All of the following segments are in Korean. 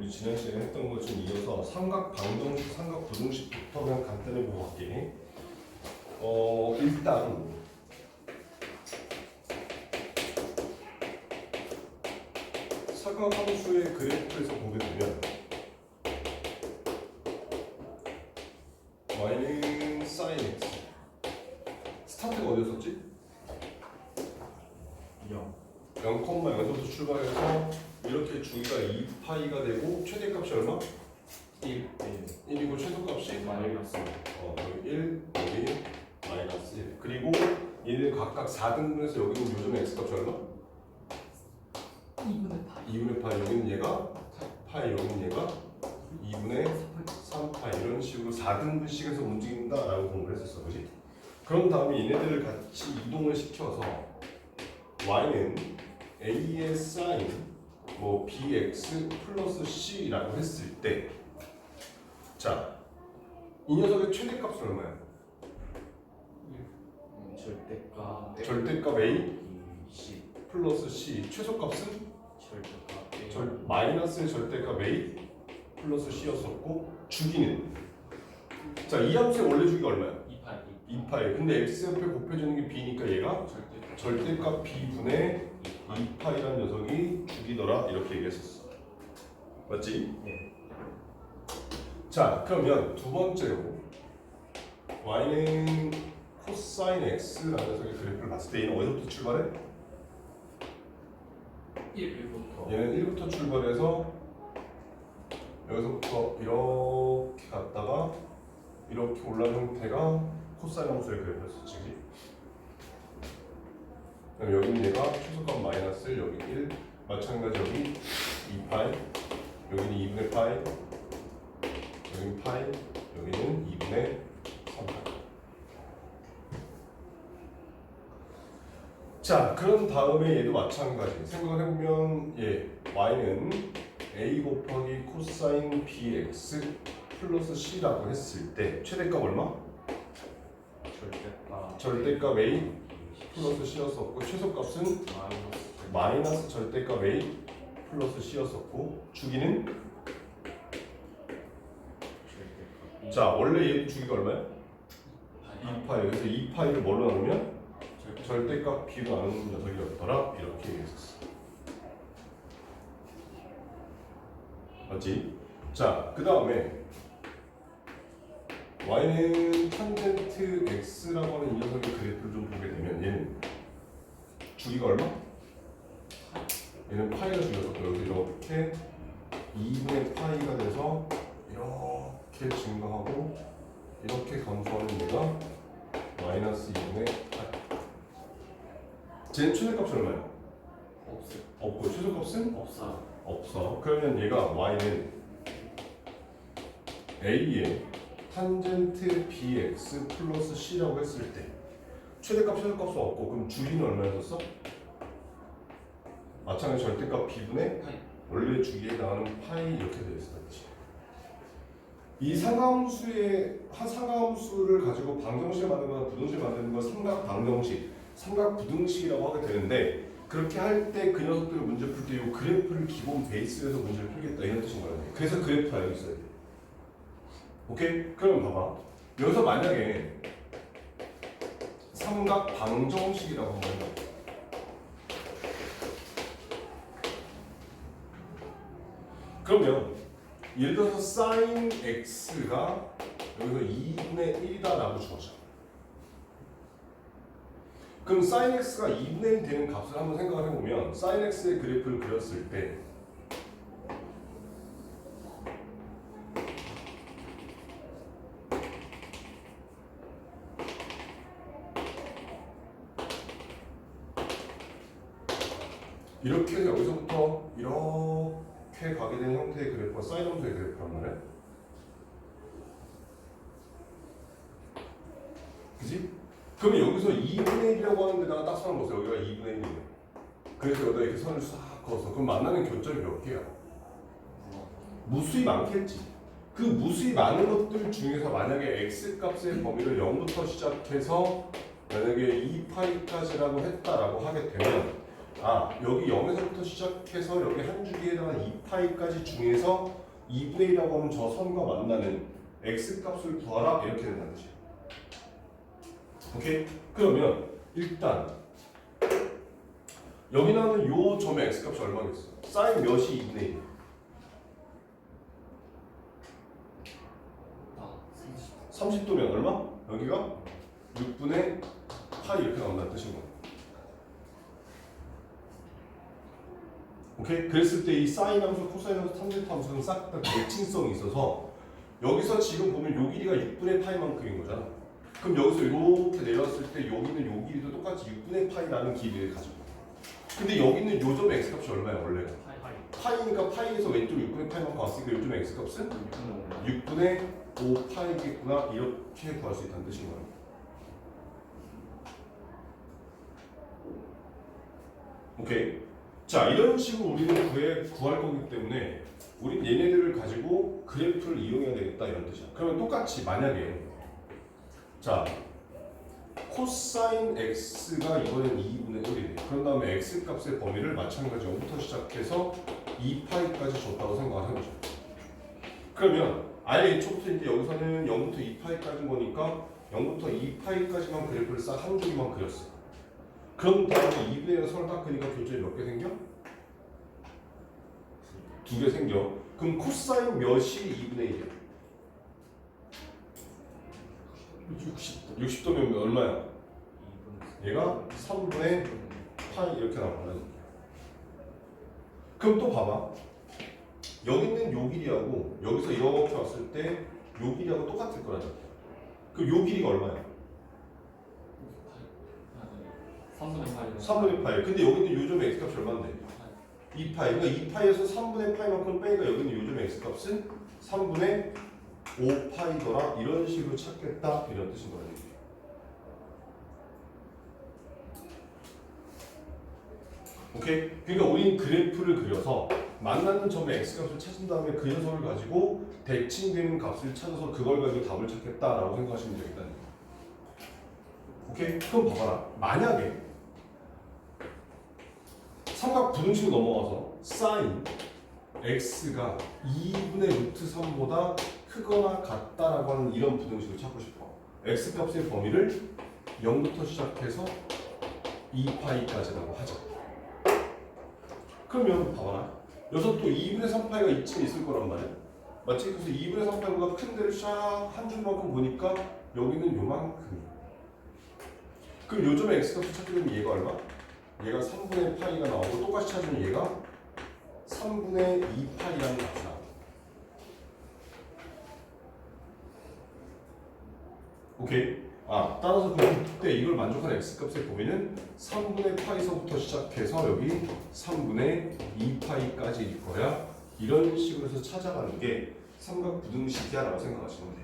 우리 지난 시간에 했던 것 좀 이어서 삼각 방정식, 삼각 부등식부터 그냥 간단히 보고 갈게. 일단 사각함수의 그래프에서 보게 되면 y는 sin x 스타트가 어디였었지? 0,0에서부터 출발해서 이렇게 주기가 2파이가 되고 최대값이 얼마? 1이고 최소값이 마이너스 여기 1, 여기 마이너스 1. 그리고 얘는 각각 4등분해서 여기는 요즘에 x값이 얼마? 2분의 8. 2분의 파이. 여기는 얘가 파이, 여기는 얘가 2분의 3파이. 이런 식으로 4등분식에서 움직인다라고 공부를 했었어, 그렇지? 그런 다음에 얘네들을 같이 이동을 시켜서 y는 a의 sin bx 플러스 c라고 했을 때, 자, 이 녀석의 최대값은 얼마야? 절대값 a C 플러스 c. 최소값은 절대값 A 마이너스의 절대값 a 플러스 c였었고, 주기는, 자, 이 함수의 원래 주기가 얼마야? 2파이. 근데 x 옆에 곱해주는 게 b니까 얘가 절대값 b분의 2파이라는 녀석이 주기더라, 이렇게 얘기했었어. 맞지? 네. 자, 그러면 두 번째로 y는 코사인 x라는 녀석의 그래프를 봤을 때 얘는 어디서부터 출발해? 1부터. 얘는 1부터 출발해서 여기서부터 이렇게 갔다가 이렇게 올라온 형태가 코사인 함수의 그래프였었지. 그럼 여기는 얘가 최소값 마이너스 1, 여기 1, 마찬가지 여기 2파이, 여기는 2분의 파이, 여기는 파이, 여기는 2분의 3파이. 자, 그런 다음에 얘도 마찬가지. 생각을 해보면 y는 a 곱하기 코사인 bx 플러스 c라고 했을 때 최대값 얼마? 절대값 a 플러스 c였었고, 최소값은 마이너스 절대값 a 플러스 c였었고, 주기는, 자, 원래 얘 주기가 얼마야? 2파이. 그래서 2파이를 뭘로 나누면 절대값 b로 나누는 녀석이었더라, 이렇게 얘기했었어. 맞지? 자, 그 다음에 y는 탄젠트 x라고 하는 이 녀석의 그래프를 좀 보게 되면 얘는 주기가 얼마? 얘는 파이가 주기였었고, 여기서 이렇게 2분의 파이가 돼서 이렇게 증가하고 이렇게 감소하는 얘가 마이너스 2분의 파이. 쟤는 최대값이 얼마야? 없고 최소값은? 없어. 그러면 얘가 y는 a의 탄젠트 bx 플러스 c라고 했을 때 최대값, 최소값은 없고, 그럼 주기는 얼마였었어? 마찬가지 절대값 b분의 원래 주기에 해당하는 파이 이렇게 되어 있었지. 이 삼각함수를 가지고 방정식을 만들거나 부등식을 만드는 건 삼각 방정식, 삼각 부등식이라고 하게 되는데, 그렇게 할 때 그 녀석들을 문제 풀 때 이 그래프를 기본 베이스에서 문제를 풀겠다, 이런 뜻인 거야. 그래서 그래프가 여기 있어야 돼. 오케이? 그럼 봐봐. 여기서 만약에 삼각 방정식이라고 한번 해봐. 그러면 예를 들어서 sin x가 여기서 2분의 1이다라고 주어져. 그럼 sin x가 2분의 1 되는 값을 한번 생각을 해보면 sin x의 그래프를 그렸을 때 이렇게 해서 여기서부터 이렇게 가게 되는 형태의 그래프가 사인 함수의 그래프란 말이야. 그지? 그러면 여기서 2분의 1이라고 하는 데다가 딱 선을 보세요. 여기가 2분의 1이에요. 그래서 여기다 이렇게 선을 싹 그어서 그럼 만나는 교점이 몇 개야? 무수히 많겠지. 그 무수히 많은 것들 중에서 만약에 x값의 범위를 0부터 시작해서 만약에 2파이까지라고 했다라고 하게 되면 여기 0에서부터 시작해서 여기 한 주기에 해당하는 2파이까지 중에서 2분의 1이라고 하는 저 선과 만나는 x값을 구하라 이렇게 된다는 뜻이에요. 오케이? 그러면 일단 여기 나오는 요 점의 x값이 얼마겠어? 사인 몇이 2분의 1? 아 30도면 얼마? 여기가 6분의 파이 이렇게 나온다는 뜻인 거야. 오케이? 그랬을 때 이 사인 함수, 코사인 함수, 탄젠트 함수는 싹 다 대칭성이 있어서 여기서 지금 보면 요 길이가 6분의 파이만큼인 거잖아. 그럼 여기서 이렇게 내려왔을 때 여기는 요 길이도 똑같이 6분의 파이라는 길이를 가지고. 근데 여기는 요 점의 x값이 얼마야 원래가? 파이니까 파이에서 왼쪽 6분의 파이만큼 왔으니까 요즘 x값은 6분의 5파이겠구나 이렇게 구할 수 있다는 뜻인 거예요. 오케이. 자, 이런 식으로 우리는 구할 거기 때문에 우린 얘네들을 가지고 그래프를 이용해야 되겠다 이런 뜻이야. 그러면 똑같이 만약에 자 코사인 x가 이번엔 2분의 1이래. 그런 다음에 x 값의 범위를 마찬가지 0부터 시작해서 2파이까지 줬다고 생각을 해보자. 그러면 아예 애초부터 이제 여기서는 0부터 2파이까지인 거니까 0부터 2파이까지만 그래프를 싹 한 줄기만 그렸어. 그럼 다음에 2분의 1을 선을 딱 그니까 교점이 몇 개 생겨? 2개 생겨. 그럼 코사인 몇이 2분의 1이야? 60도면 얼마야? 얘가 3분의 파이 이렇게 나오는. 그럼 또 봐봐. 여기 있는 요 길이하고 여기서 이렇게 왔을 때 요 길이하고 똑같을 거라잖아. 그럼 요 길이가 얼마야? 3분의 8. 3분의 파이. 근데 여기는 요점의 x값이 얼마인데? 2파이. 그러니까 2파이에서 3분의 파이만큼 빼니까 여기는 요점의 x값은 3분의 5파이더라. 이런 식으로 찾겠다. 이런 뜻인 거야. 오케이? 그러니까 우린 그래프를 그려서 만나는 점의 x값을 찾은 다음에 그 녀석을 가지고 대칭되는 값을 찾아서 그걸 가지고 답을 찾겠다라고 생각하시면 되겠다는 거예요. 오케이? 그럼 봐봐라. 만약에 삼각 부등식으로 넘어가서 sin x가 2분의 루트 3보다 크거나 같다라고 하는 이런 부등식을 찾고 싶어. x값의 범위를 0부터 시작해서 2파이까지라고 하자. 그러면 봐봐라. 여기서 또 2분의 3파이가 이쯤 있을 거란 말이야. 맞지? 그래서 2분의 3파이보다 큰 데를 샥 한 줄만큼 보니까 여기는 요만큼이야. 그럼 요점의 x값을 찾게 되면 얘가 얼마? 얘가 3분의 파이가 나오고 똑같이 찾으면 얘가 3분의 2파이라는 값이 나와. 오케이? 따라서 그때 이걸 만족하는 x값의 범위는 3분의 파이서부터 시작해서 여기 3분의 2파이까지일 거야. 이런 식으로 해서 찾아가는 게 삼각 부등식이야 라고 생각하시면 돼.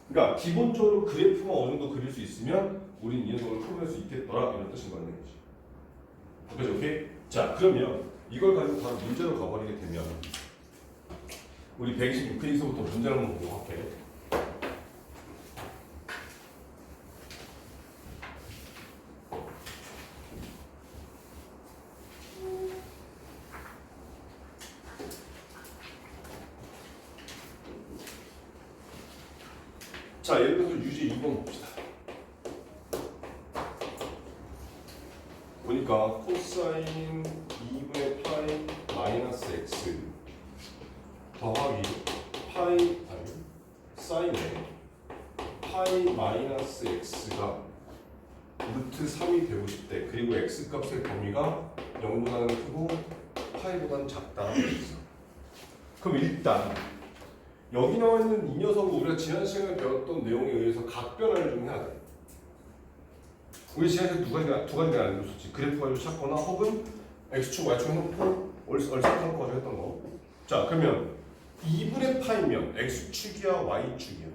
그러니까 기본적으로 그래프만 어느 정도 그릴 수 있으면 우린 이 녀석을 풀어낼 수 있겠더라 이런 뜻인 거는 거지. 오케이? 자, 그러면 이걸 가지고 바로 문제로 가버리게 되면 우리 126페이지서부터 문제를 한번 보고 할게. 자, 예를 들어서 유제 2번 봅시다. 보니까 코사인 2분의 파이 마이너스 x 더하기 파이 사인의 파이 마이너스 x가 루트 3이 되고 싶대. 그리고 x 값의 범위가 0보다는 크고 파이보다는 작다라고 했어. 그럼 일단 여기 나와 있는 이 녀석은 우리가 지난 시간에 배웠던 내용에 의해서 각변화를 좀 해야 돼. 우리 지난주에 두 가지가 알려줬었지. 그래프 가지고 찾거나 혹은 x축, y축 해놓고 얼싸놓고 가지고 했던 거. 자, 그러면 2분의 파이면 x축이야, y축이야?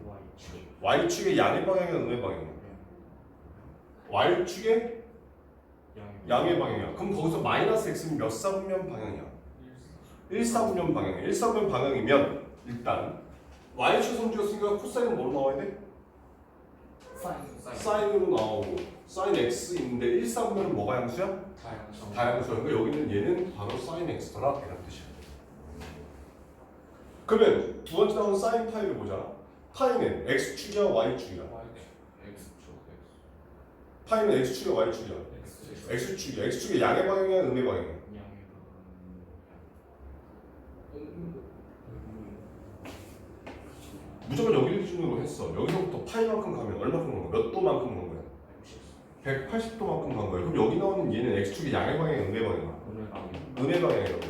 y축의 양의 방향이야, 음의 방향이야? y축의 양의 방향이야. 그럼 거기서 마이너스 x는 몇 사분면 방향이야? 1사분면 방향이야. 1사분면 방향이면 일단 y축 성주였으니까 코사인은 뭐로 나와야 돼? 사인으로 나오고 사인 x인데 1, 4분면은 뭐가 양수야? 다양수야. 그러니까 여기는 얘는 바로 사인 x더라 이런 뜻이야. 그러면 두 번째 나오는 사인 파이를 보자. 파이는 x축이야 y축이야? 파이는 x축이야 y축이야? x축이야. x축의 양의 방향이야 음의 방향이야? 무조건 여기를 기준으로 했어. 여기서부터 파이만큼 가면 얼마큼 간 거야? 몇 도만큼 간 거야? 180도만큼 간 거야. 그럼 여기 나오는 얘는 x축의 양의 방향이야 음의 방향이야? 음의 방향이라고.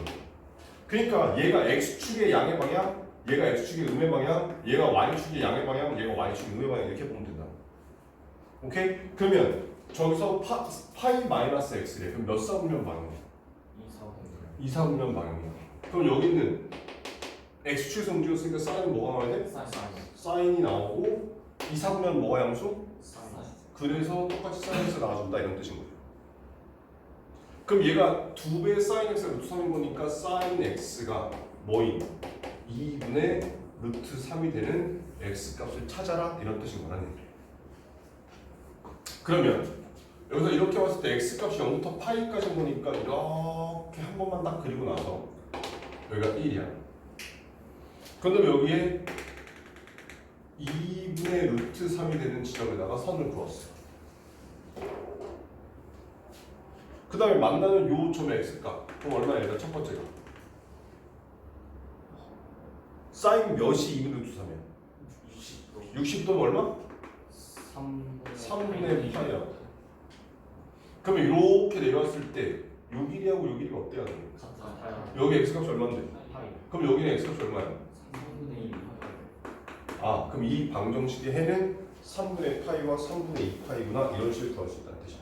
그러니까 얘가 x축의 양의 방향, 얘가 x축의 음의 방향, 얘가 y축의 양의 방향, 얘가 y축의 음의 방향 이렇게 보면 된다. 오케이? 그러면 저기서 파이 마이너스 x래. 그럼 몇 사분면 방향이야? 2, 4분면 방향이야. 그럼 여기는 x축에서 움직였으니까 사인은 뭐가 나와야 돼? 사인이 나오고 2, 4분면 뭐가 양수? 그래서 똑같이 사인 x가 나와준다 이런 뜻인 거예요. 그럼 얘가 2배의 사인 x가 루트 3인 거니까 사인 x가 뭐인? 2분의 루트 3이 되는 x 값을 찾아라 이런 뜻인 거라는 얘기예요. 그러면 여기서 이렇게 왔을 때 x 값이 0부터 파이까지 보니까 이렇게 한 번만 딱 그리고 나서 여기가 1이야. 그런데 여기에 2분의 루트 3이 되는 지점에다가 선을 그었어. 그 다음에 만나는 요 점의 x값 그럼 얼마야? 일단 첫 번째가 사인 몇이 2분의 루트 3이야? 60도는 얼마? 3분의 파이야. 그러면 이렇게 내려왔을 때 요 길이하고 요 길이가 어때야 돼? 여기 x값이 얼마인데? 그럼 여기는 x값이 얼마야? 아 그럼 이 방정식의 해는 3분의 파이와 3분의 2 파이구나 이런 식으로 더할 수 있다는 뜻이야.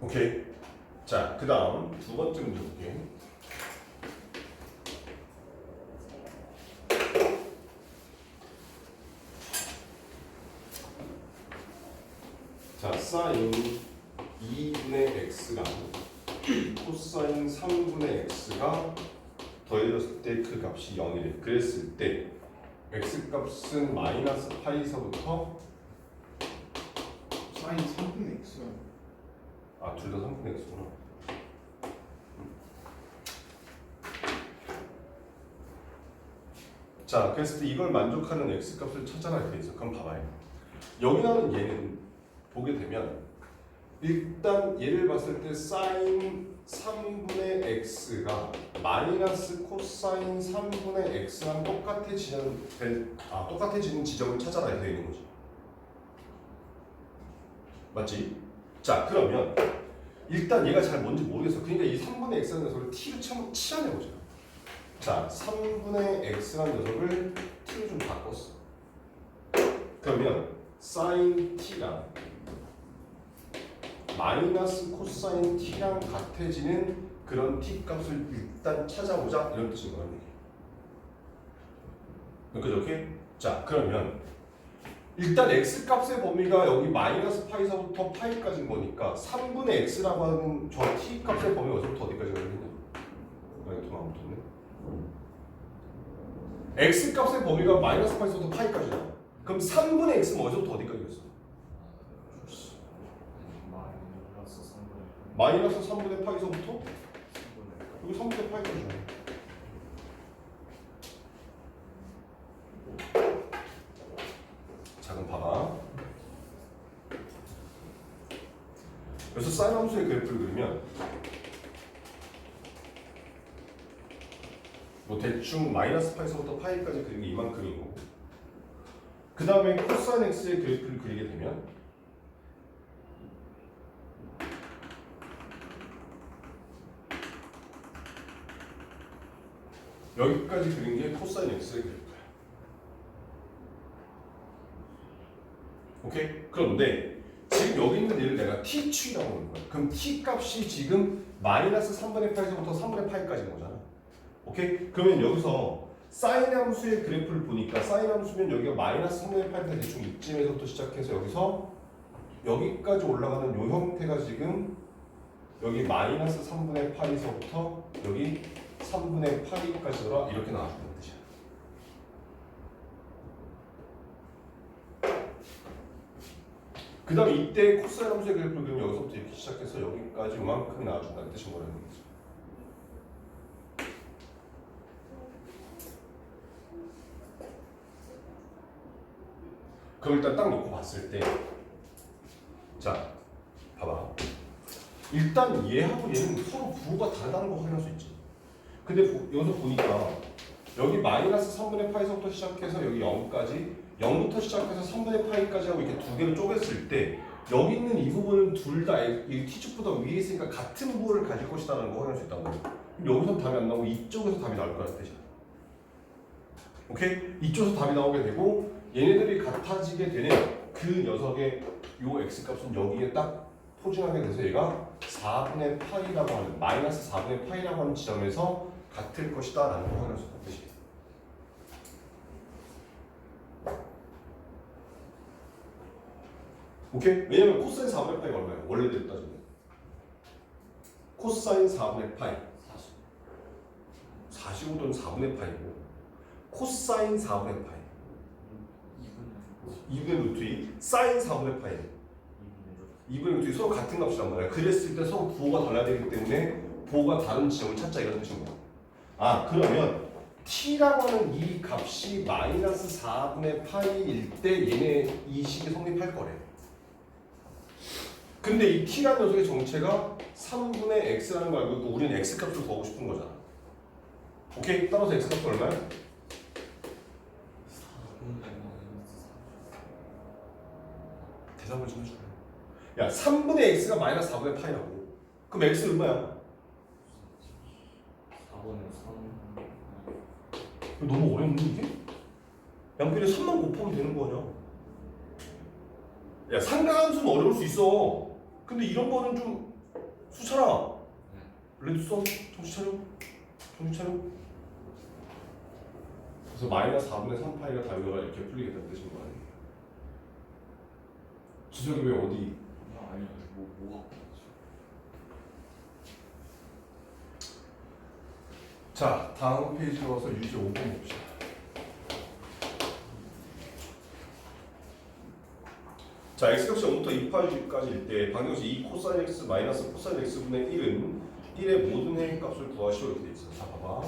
오케이. 자, 그 다음 두 번째 문제 볼게. 자, 사인 2분의 x랑 코사인 3분의 x가 더해졌을 때 그 값이 0이래. 그랬을 때 x 값은 마이너스 파이서부터 사인 3분의 x. 아, 둘 다 3분의 x구나. 자, 그랬을 때 이걸 만족하는 x 값을 찾아라 이렇게 있어. 그럼 봐봐요. 여기 나오는 얘는 보게 되면 일단 얘를 봤을 때 사인 3분의 x가 마이너스 코사인 3분의 x랑 똑같아지는 지점을 찾아라 이렇게 되어 있는 거지. 맞지? 자, 그러면 일단 얘가 잘 뭔지 모르겠어. 그러니까 이 3분의 x라는 녀석을 t로 치환해보자. 자, 3분의 x라는 녀석을 t로 좀 바꿨어. 그러면 사인 t가 마이너스 코사인 t랑 같아지는 그런 t 값을 일단 찾아보자 이런 뜻인 거야. 그죠? 오케이? 자, 그러면 일단 x 값의 범위가 여기 마이너스 파이서부터 파이까지인 거니까 3분의 x라고 하는 저 t 값의 범위가 어디서부터 어디까지 가겠냐? 돈 안 붙었네. x 값의 범위가 마이너스 파이서부터 파이까지야. 그럼 3분의 x는 어디서부터 어디까지겠어? 마이너스 3분의 파이서부터 여기 3분의 파이까지잖아. 자, 그럼 봐봐. 그래서 사인 함수의 그래프를 그리면 뭐 대충 마이너스 파이서부터 파이까지 그리는 게 이만큼이고, 그 다음에 코사인 x의 그래프를 그리게 되면 여기까지 그린 게 코사인 x의 그래프야. 오케이? 그런데 지금 여기 있는 얘를 내가 t축이라고 하는 거야. 그럼 t 값이 지금 마이너스 3분의 파이서부터 3분의 파이까지인 거잖아. 오케이? 그러면 여기서 사인 함수의 그래프를 보니까 사인 함수면 여기가 마이너스 3분의 파이가 대충 이쯤에서부터 시작해서 여기서 여기까지 올라가는 요 형태가 지금 여기 마이너스 3분의 파이서부터 여기 3분의 파이까지더라 이렇게 나와준다는 뜻이야. 그 다음에 이때 코사인 함수의 그래프를 그리면 여기서부터 이렇게 시작해서 여기까지 이만큼 나와준다는 뜻인 거라는 거죠. 그럼 일단 딱 놓고 봤을 때, 자, 봐봐. 일단 얘하고 얘는 서로 부호가 다르다는 거 확인할 수 있지. 근데 여기서 보니까 여기 마이너스 3분의 파이서부터 시작해서 여기 0까지, 0부터 시작해서 3분의 파이까지 하고 이렇게 두 개로 쪼갰을 때 여기 있는 이 부분은 둘 다 이 t축보다 위에 있으니까 같은 부호를 가질 것이다라는 거 확인할 수 있다고. 그럼 여기서 답이 안 나오고 이쪽에서 답이 나올 거라는 뜻이야. 오케이? 이쪽에서 답이 나오게 되고 얘네들이 같아지게 되는 그 녀석의 요 x값은 여기에 딱 포진하게 돼서 얘가 4분의 파이라고 하는 마이너스 4분의 파이라고 하는 지점에서 같을 것이다 라는 걸 확인할 수 있다는 뜻이에요. 오케이? 왜냐면 코사인 4분의 파이가 얼마예요? 원래대로 따지면 코사인 4분의 파이 45도는 4분의 파이고 코사인 4분의 파이 2분의 루트 2 사인 4분의 파이 2분의 루트 2 서로 같은 값이란 말이야. 그랬을 때 서로 부호가 달라야 되기 때문에 부호가 다른 지점을 찾자 이런 뜻인 거야. 아 그러면 t라고 하는 이 값이 마이너스 4분의 파이일 때 얘네 이 식이 성립할 거래. 근데 이 t라는 녀석의 정체가 3분의 x라는 걸 알고 있고 우리는 x값을 구하고 싶은 거잖아. 오케이? 따라서 x값이 얼마야? 대답을 좀 해줄래? 야 3분의 x가 마이너스 4분의 파이라고. 그럼 x 얼마야? 4번에 3. 너무 어렵니 이게? 양변에 3만 곱하면 되는 거 아니야? 야 상가함수는 어려울 수 있어. 근데 이런 거는 좀 수차라. 레드썬 정신 차려. 정신 차려. 그래서 마이너스 4분의 3 파이가 답이가 이렇게 풀리겠다는 뜻인 거 아니에요? 주석이 왜 어디? 아니 뭐가? 자 다음 페이지로 와서 유제 5번 봅시다. 자 x값이 0부터 2파이까지일 때 방정식 2 코사인 x 마이너스 코사인 x분의 1은 1의 모든 해인값을 구하시오 이렇게 돼 있어. 자 봐봐.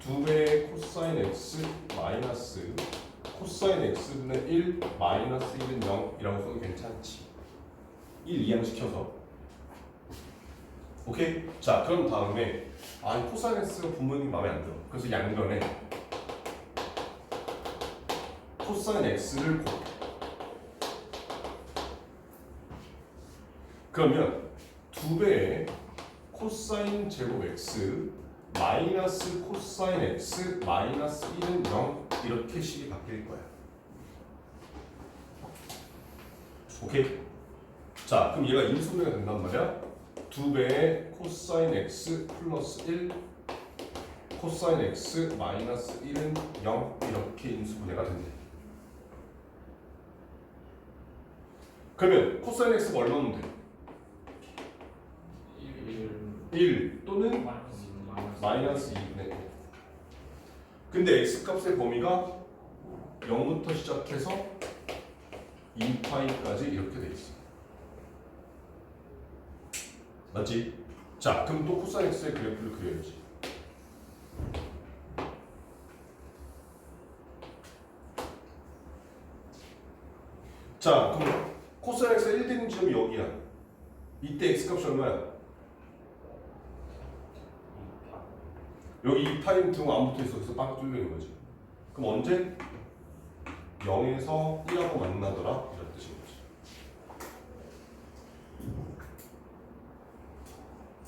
2배의 코사인 x 마이너스 코사인 x분의 1 마이너스 1은 0이라고 써도 괜찮지. 1 이항시켜서. 오케이? 자 그럼 다음에 아 코사인 x가 부모님 마음에 안 들어. 그래서 양변에 코사인 x를 곱해. 그러면 2배의 코사인 제곱 x 마이너스 코사인 x 마이너스 1은 0 이렇게 식이 바뀔 거야. 오케이? 자 그럼 얘가 인수분해가 된단 말이야. 2배의 코사인 x 플러스 1 코사인 x 마이너스 1은 0 이렇게 인수분해가 된대. 그러면 코사인 x가 얼마면 돼? 1 또는 마이너스 2분의 1. 근데 x값의 범위가 0부터 시작해서 2파이까지 이렇게 돼 있어. 맞지? 자 그럼 또 코사인 x의 그래프를 그려야지. 자 그럼 코사인 x가 1 되는 지점이 여기야. 이때 x값이 얼마야? 여기 2파이 등은 안 붙어 있어. 그래서 빵 뚫리는 거지. 그럼 언제? 0에서 1하고 만나더라? 이런 뜻인 거지.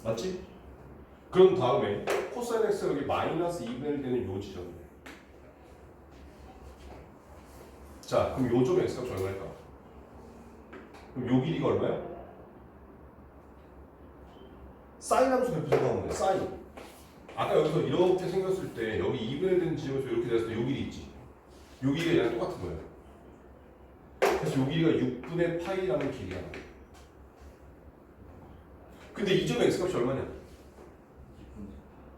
맞지? 그럼 다음에 코사인 x가 여기 마이너스 2분의 1 되는 요 지점이네. 자, 그럼 요 점의 x값이 얼마일까? 그럼 요 길이가 얼마야? 사인 함수 그래프 생각하면 돼. 사인. 아까 여기서 이렇게 생겼을 때 여기 2분의 1 되는 지점에서 이렇게 됐을 때 요 길이 있지. 요 길이가 얘랑 똑같은 거야. 그래서 요 길이가 6분의 파이라는 길이야. 근데 이 점의 x값이 얼마냐?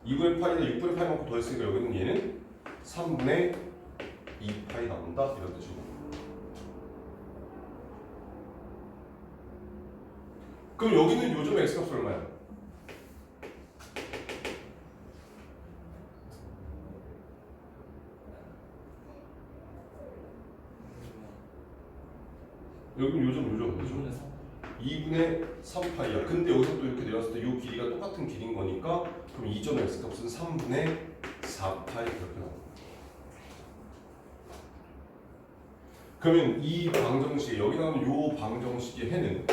2분의 파이에다 6분의 파이만큼 더했으니까 여기는 얘는 3분의 2파이 나온다 이런 뜻이고. 그럼 여기는 요즘 x값이 얼마야? 여기는 요즘 2분의 3파이야. 근데 여기서 또 이렇게 내렸을 때 이 길이가 똑같은 길인 거니까 그럼 2점 x값은 3분의 4파이 그렇게 나옵니다. 그러면 이 방정식, 여기 나오는 요 방정식의 해는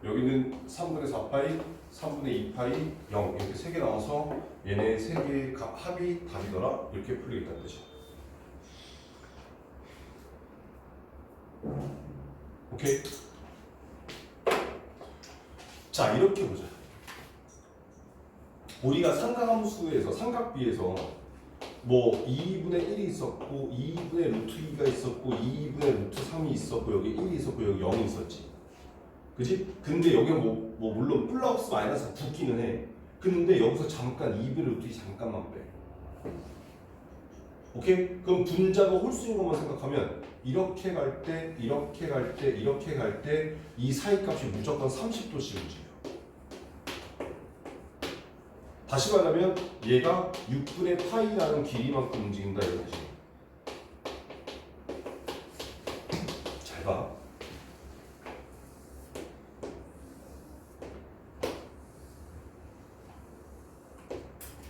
여기는 3분의 4파이, 3분의 2파이, 0 이렇게 3개 나와서 얘네 3개의 합이 답이더라 이렇게 풀리겠다는 뜻이야. 오케이? 자, 이렇게 보자. 우리가 삼각함수에서 삼각비에서 뭐 2분의 1이 있었고 2분의 루트 2가 있었고 2분의 루트 3이 있었고 여기 1이 있었고 여기 0이 있었지. 그지? 근데 여기 뭐 물론 플러스 마이너스 붙기는 해. 근데 여기서 잠깐 2분의 루트 2 잠깐만 빼. 오케이? 그럼 분자가 홀수인 것만 생각하면 이렇게 갈 때, 이렇게 갈 때, 이렇게 갈 때 이 사이값이 무조건 30도씩 움직여. 다시 말하면 얘가 6분의 파이라는 길이만큼 움직인다 이런 뜻이에요. 잘 봐.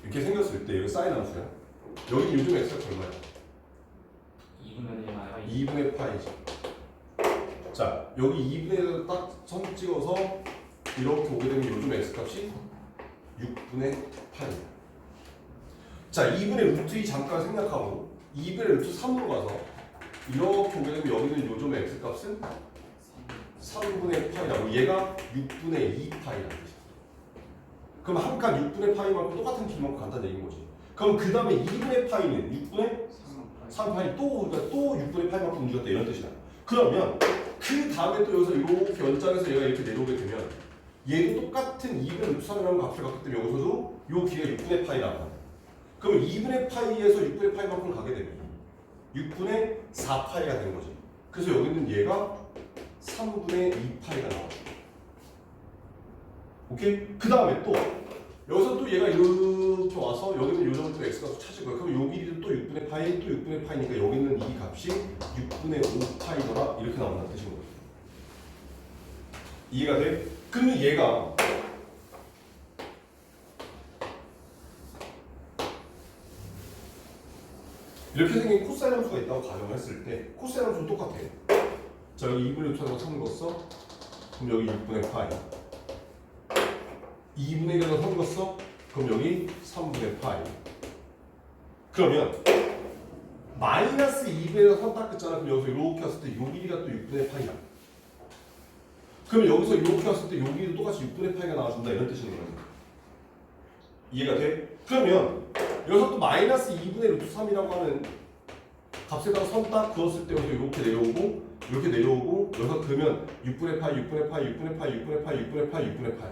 이렇게 생겼을 때 여기 사인 함수야. 여기 요즘 x가 얼마야? 2분의 파이지. 자, 여기 2분의 딱 선 찍어서 이렇게 오게 되면 요즘 x값이 6분의 8이야. 자, 2분의 루트 2 잠깐 생략하고 2분의 루트 3으로 가서 이렇게 오게 되면 여기는 요즘 x값은 3분의 파이라고. 얘가 6분의 2파이라는 뜻이야. 그럼 한 칸 6분의 파이만큼 똑같은 길만큼 간다는 얘기인 거지. 그럼 그 다음에 2분의 파이는 6분의 3파이 또 6분의 파이만큼 움직였다 이런 뜻이야. 그러면 그 다음에 또 여기서 이렇게 연장해서 얘가 이렇게 내려오게 되면 얘도 똑같은 2분의 루트 3이라는 값을 갖기 때문에 여기서도 요 길이가 6분의 파이라고. 그러면 2분의 파이에서 6분의 파이만큼 가게 되면 6분의 4파이가 되는 거지. 그래서 여기는 얘가 3분의 2파이가 나와. 오케이? 그 다음에 또 여기서 또 얘가 이렇게 와서 여기는 요 정도 x값을 찾을 거야. 그럼 요 길이도 또 6분의 파이, 또 6분의 파이니까 여기는 이 값이 6분의 5파이더라 이렇게 나온다는 뜻인 거죠. 이해가 돼? 그러면 얘가 이렇게 생긴 코사인 함수가 있다고 가정을 했을 때 코사인 함수는 똑같아. 자, 여기 2분의 6차가 선 걷어. 그럼 여기 6분의 파이. 2분의 1에서 선 걷어. 그럼 여기 3분의 파이. 그러면 마이너스 2분에서 선 딱 긋잖아. 그럼 여기서 이렇게 왔을 때 요 길이가 또 6분의 파이야. 그럼 여기서 이렇게 왔을 때 요 길이도 똑같이 6분의 파이가 나와준다 이런 뜻인 거야. 이해가 돼? 그러면 여기서 또 마이너스 2분의 루트 3이라고 하는 값에다가 선 딱 그었을 때 여기서 이렇게 내려오고 이렇게 내려오고 여기서 그러면 6분의 파이, 6분의 파이, 6분의 파이, 6분의 파이, 6분의 파이, 6분의 파이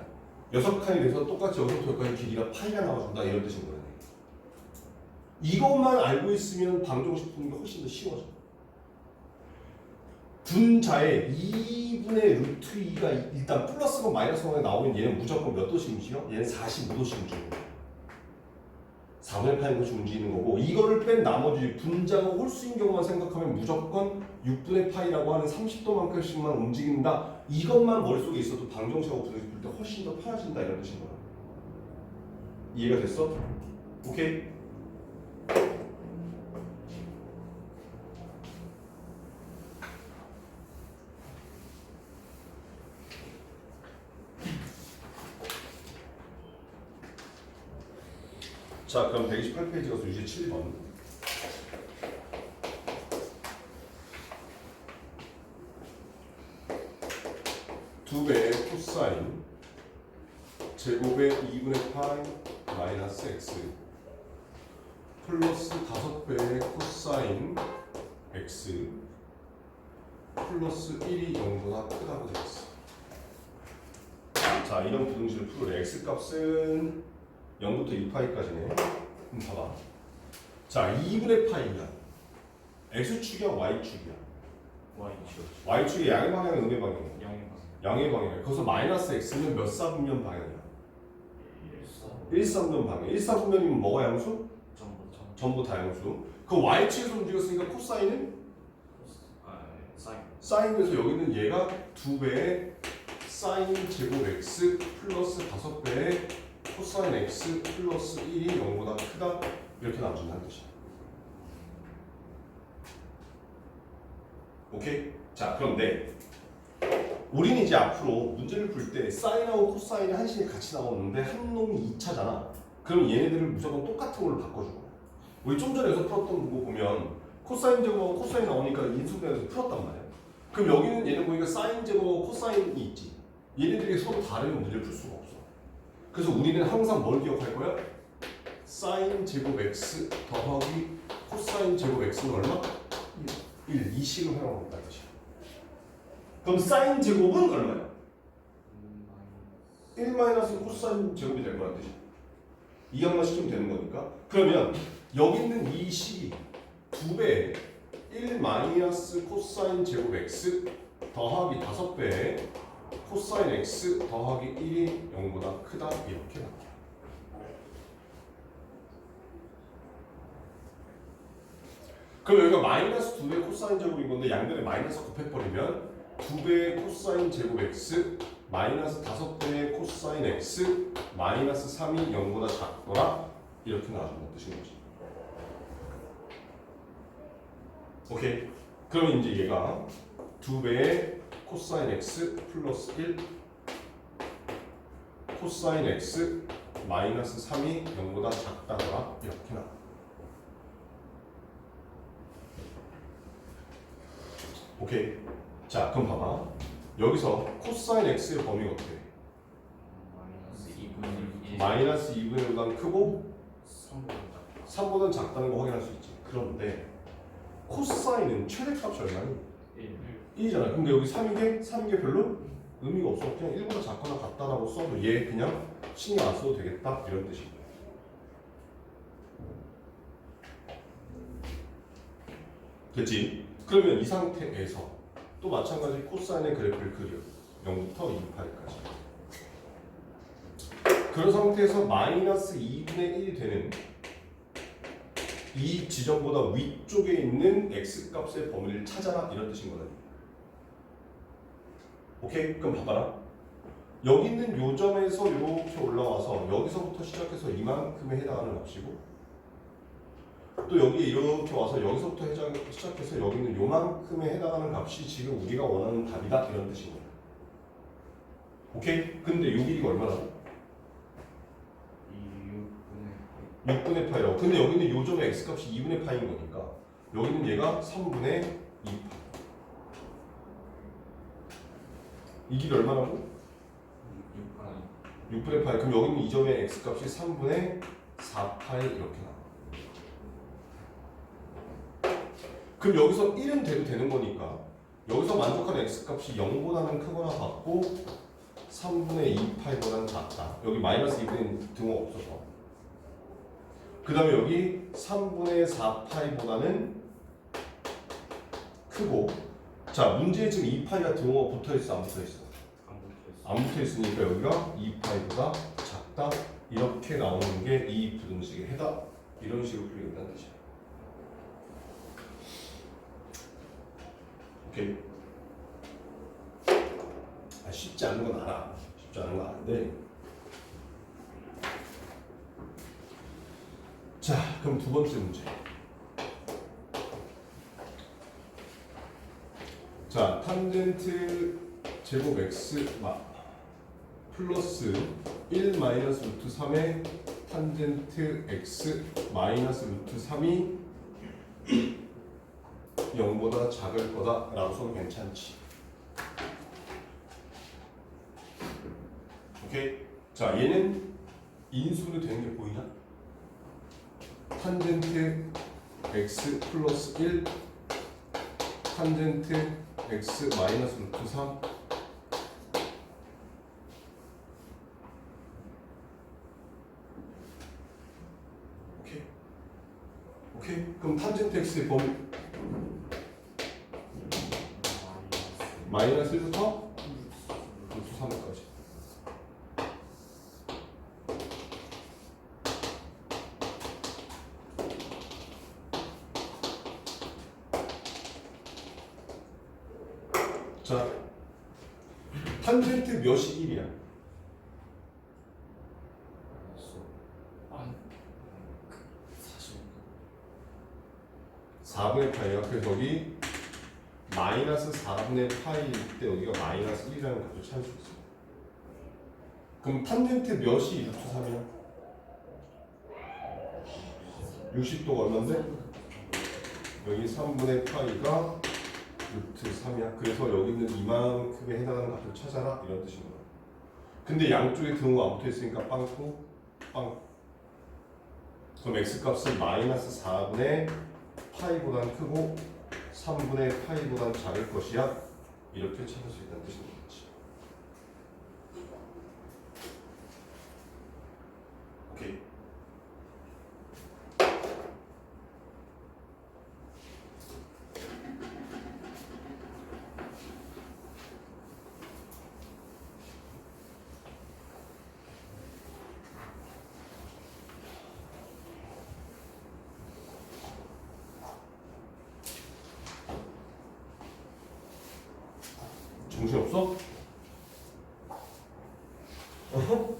6칸이 돼서 똑같이 여기서부터 여기까지 길이가 파이가 나와준다 이런 뜻인 거예요. 이것만 알고 있으면 방정식 푸는 게 훨씬 더 쉬워져. 분자에 2분의 루트 2가 일단 플러스건 마이너스건에 나오면 얘는 무조건 몇 도씩 움직여? 얘는 45도씩 움직이는 거야. 4분의 8도씩 움직이는 거고 이거를 뺀 나머지 분자가 홀수인 경우만 생각하면 무조건 6분의 파이라고 하는 30도만큼씩만 움직인다. 이것만 머릿속에 있어도 방정식하고 분해식 풀 때 훨씬 더 편해진다 이런 뜻인 거야. 이해가 됐어? 오케이? 자, 그럼 128페이지 가서 유제 7번. 두 배의 코사인 제곱의 2분의 파이 마이너스 x 플러스 5배의 코사인 x 플러스 1이 0보다 크다고 되었어. 자, 이런 부등식을 풀어내. x 값은 0부터 2파이까지네. 봐봐. 자, 2분의 파이야. x축이야, y축이야. Y축. y축이 양의 방향, 음의 방향. 영방. 양의 방향. 거기서 마이너스 x는 몇 사분면 방향이야? 1사분면 방향. 1사분면이면 뭐가 양수? 전부 다 양수. 그 y축에서 움직였으니까 코사인은? 사인. 사인에서 여기는 얘가 2배의 사인 제곱 x 플러스 5배의 코사인 x 플러스 1이 0보다 크다 이렇게 나와준다는 뜻이야. 오케이? 자, 그런데 우리는 이제 앞으로 문제를 풀 때 사인하고 코사인이 한식이 같이 나오는데 한 놈이 2차잖아. 그럼 얘네들을 무조건 똑같은 걸로 바꿔주고. 우리 좀 전에 여기서 풀었던 거 보면 코사인 제곱하고 코사인 나오니까 인수분해해서 풀었단 말이야. 그럼 여기는 얘네 보니까 사인 제곱하고 코사인이 있지. 얘네들이 서로 다르면 문제를 풀 수가 없어. 그래서 우리는 항상 뭘 기억할 거야? 사인 제곱 x 더하기 코사인 제곱 x는 얼마? 1. 이 식을 활용한다 뜻이야. 그럼 사인 제곱은 얼마야? 1 마이너스 코사인 제곱이 될 거란 뜻이야. 이 양만 시키면 되는 거니까. 그러면 여기 있는 이 식이 2배의 1 마이너스 코사인 제곱 x 더하기 5배의 코사인 x 더하기 1이 0보다 크다 이렇게 나와. 그럼 여기가 마이너스 2배 코사인 제곱인 건데 양변에 마이너스 곱해버리면 2배의 코사인 제곱 x 마이너스 5배의 코사인 x 마이너스 3이 0보다 작더라 이렇게 나와준다는 뜻인 거지. 오케이. 그럼 이제 얘가 2배의 코사인 x 플러스 1 코사인 x 마이너스 3이 0보다 작다더라 이렇게 나와. 오케이. 자, 그럼 봐봐. 여기서 코사인 x의 범위가 어떻게 돼? 마이너스 2분의 1보다 크고 3보다 작다는 거 확인할 수 있지. 그런데 코사인은 최대값이 얼마니? 1이잖아. 근데 여기 3인 게 별로 의미가 없어. 그냥 1보다 작거나 같다라고 써도 얘 그냥 신경 안 써도 되겠다 이런 뜻이야. 됐지? 그러면 이 상태에서 또 마찬가지 코사인의 그래프를 그려. 0부터 2파이까지. 그런 상태에서 마이너스 2분의 1이 되는 이 지점보다 위쪽에 있는 x값의 범위를 찾아라 이런 뜻인 거다. 오케이? 그럼 봐봐라. 여기 있는 요 점에서 이렇게 올라와서 여기서부터 시작해서 이만큼에 해당하는 값이고 또 여기 이렇게 와서 여기서부터 시작해서 여기 있는 요만큼에 해당하는 값이 지금 우리가 원하는 답이다 이런 뜻인 거야. 오케이? 근데 요 길이가 얼마나? 6분의 파이라고. 근데 여기는 요 점의 x값이 2분의 파인 거니까 여기는 얘가 3분의 2파. 이 길이 얼마라고? 6분의 파이. 그럼 여기는 이 점의 x값이 3분의 4파이 이렇게 나와. 그럼 여기서 1은 돼도 되는 거니까 여기서 만족하는 x값이 0보다는 크거나 같고 3분의 2파이보다는 작다. 여기 마이너스 2분의 등호 없어서. 그 다음에 여기 3분의 4파이보다는 크고 자 문제에 지금 2파이가 등호가 붙어있어 안 붙어있어? 안 붙어있으니까 여기가 2파이보다 작다 이렇게 나오는 게 이 부등식의 해답 이런 식으로 풀리겠다는 뜻이야. 오케이. 쉽지 않은 건 알아. 쉽지 않은 건 아는데 자, 그럼 두 번째 문제. 자, 탄젠트 제곱 x 플러스 1 마이너스 루트 3의 탄젠트 x 마이너스 루트 3이 0보다 작을 거다 라고 써도 괜찮지. 오케이? 자, 얘는 인수분해 되는 게 보이나? 탄젠트 x 플러스 1 탄젠트 x 마이너스 루트 3 오케이. 그럼 탄젠트 x의 범위 마이너스 1부터 루트 3까지. 자, 탄젠트 몇이 1이야? 아, 4분의 파이야. 그래서 여기 마이너스 4분의 파이일 때 여기가 마이너스 1이라는 값을 찾을 수 있어. 그럼 탄젠트 몇이 루트 3이야? 60도가 얼마인데? 여기 3분의 파이가 루트 3이야. 그래서 여기 있는 이만큼에 해당하는 값을 찾아라 이런 뜻인 거야. 근데 양쪽에 등호가 안 붙어 있으니까 빵꾸 빵. 그럼 x 값은 마이너스 4분의 파이보단 크고 3분의 파이보단 작을 것이야. 이렇게 찾을 수 있다는 뜻인 거지. 오케이. 정신없어? 어허?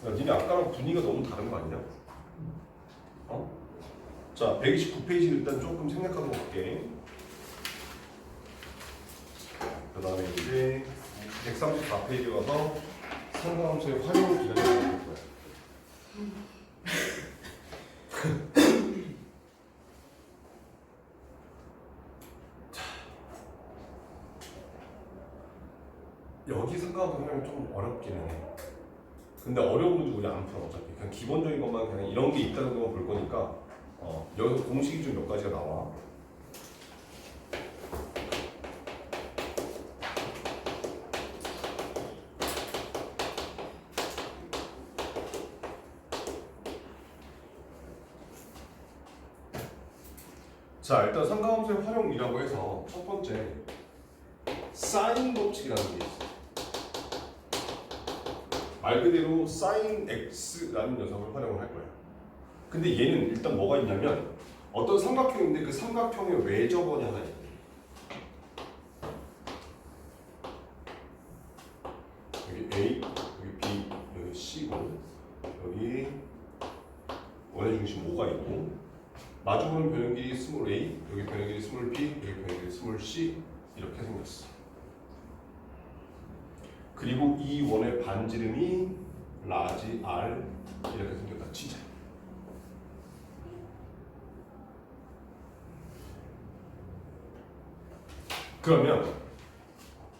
야, 니네 아까랑 분위기가 너무 다른 거 아니냐? 어? 자, 129페이지 일단 조금 생략하고 갈게. 그 다음에 이제 134페이지 가서 상관함수의 활용을 기다려볼 거야. 여기 상관함수 활용이 좀 어렵기는 해. 근데 어려운 문제 우리 안 풀어 어차피. 그냥 기본적인 것만 그냥 이런 게 있다는 것만 볼 거니까 여기서 공식이 좀 몇 가지가 나와. 자, 일단 상관함수의 활용이라고 해서 첫 번째 사인 법칙이라는 게 있어. 말 그대로 sin x라는 녀석을 활용을 할 거야. 근데 얘는 일단 뭐가 있냐면 어떤 삼각형인데 그 삼각형의 외접원이 하나 있대. 여기 A, 여기 B, 여기 C고 여기 원의 중심 5가 있고 마주보는 변형 길이 스몰 a, 여기 변형 길이 스몰 b, 여기 변형 길이 스몰 c 이렇게 생겼어. 그리고 이 원의 반지름이 라지 r 이렇게 생겼다 치자. 그러면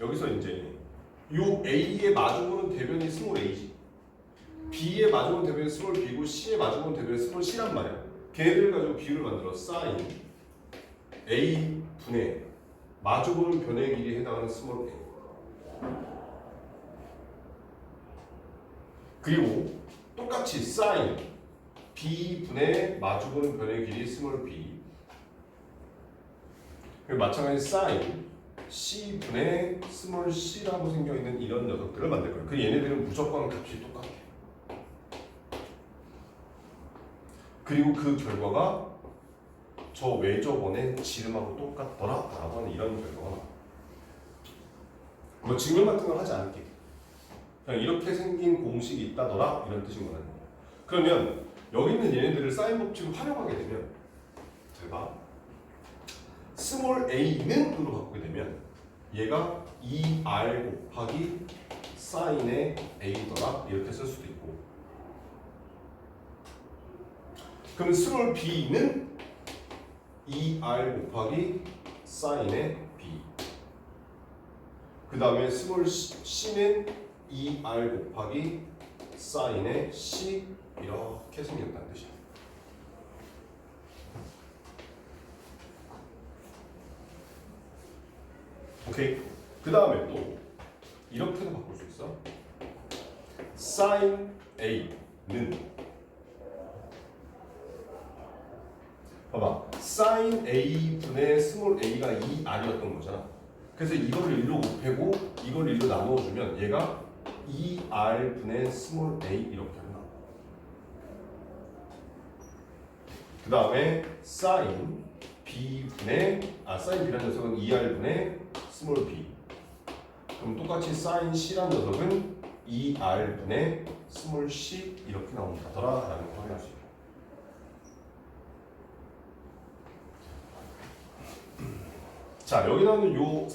여기서 이제 요 a에 마주보는 대변이 스몰 a지, b에 마주보는 대변이 스몰 b고 c에 마주보는 대변이 스몰 c란 말이야. 걔네들 가지고 비율을 만들어 sin a 분의 마주보는 변의 길이에 해당하는 스몰 a. 그리고 똑같이 sin b 분의 마주보는 변의 길이 스몰 b. 그리고 마찬가지 sin c 분의 스몰 c라고 생겨 있는 이런 녀석들을 만들 거예요. 그 얘네들은 무조건 값이 똑같아. 그리고 그 결과가 저 외접원의 지름하고 똑같더라라고 하는 이런 결과가 나와. 뭐 증명 같은 걸 하지 않을게. 그냥 이렇게 생긴 공식이 있다더라 이런 뜻인 거는. 그러면 여기 있는 얘네들을 사인 법칙을 활용하게 되면 잘 봐. 스몰 a는으로 바꾸게 되면 얘가 2r 곱하기 사인의 a더라 이렇게 쓸 수도 있고, 그럼 스몰 b는 2r 곱하기 사인의 b, 그 다음에 스몰 c는 2r 곱하기 사인의 c 이렇게 생겼다는 뜻이야. 오케이. 그 다음에 또 이렇게도 바꿀 수 있어. sin a는 봐봐. sin a분의 스몰 a가 2r이었던 거잖아. 그래서 이거를 1로 곱하고 이걸 1로 나누어주면 얘가 2r분의 스몰 a 이렇게 나와. 그 다음에 sin b분의 sin b라는 녀석은 2r분의 스몰 b. 그럼 똑같이 sin c라는 녀석은 2r분의 스몰 c 이렇게 나온다더라 라는 거 확인할 수 있고. 자, 여기 나오는 요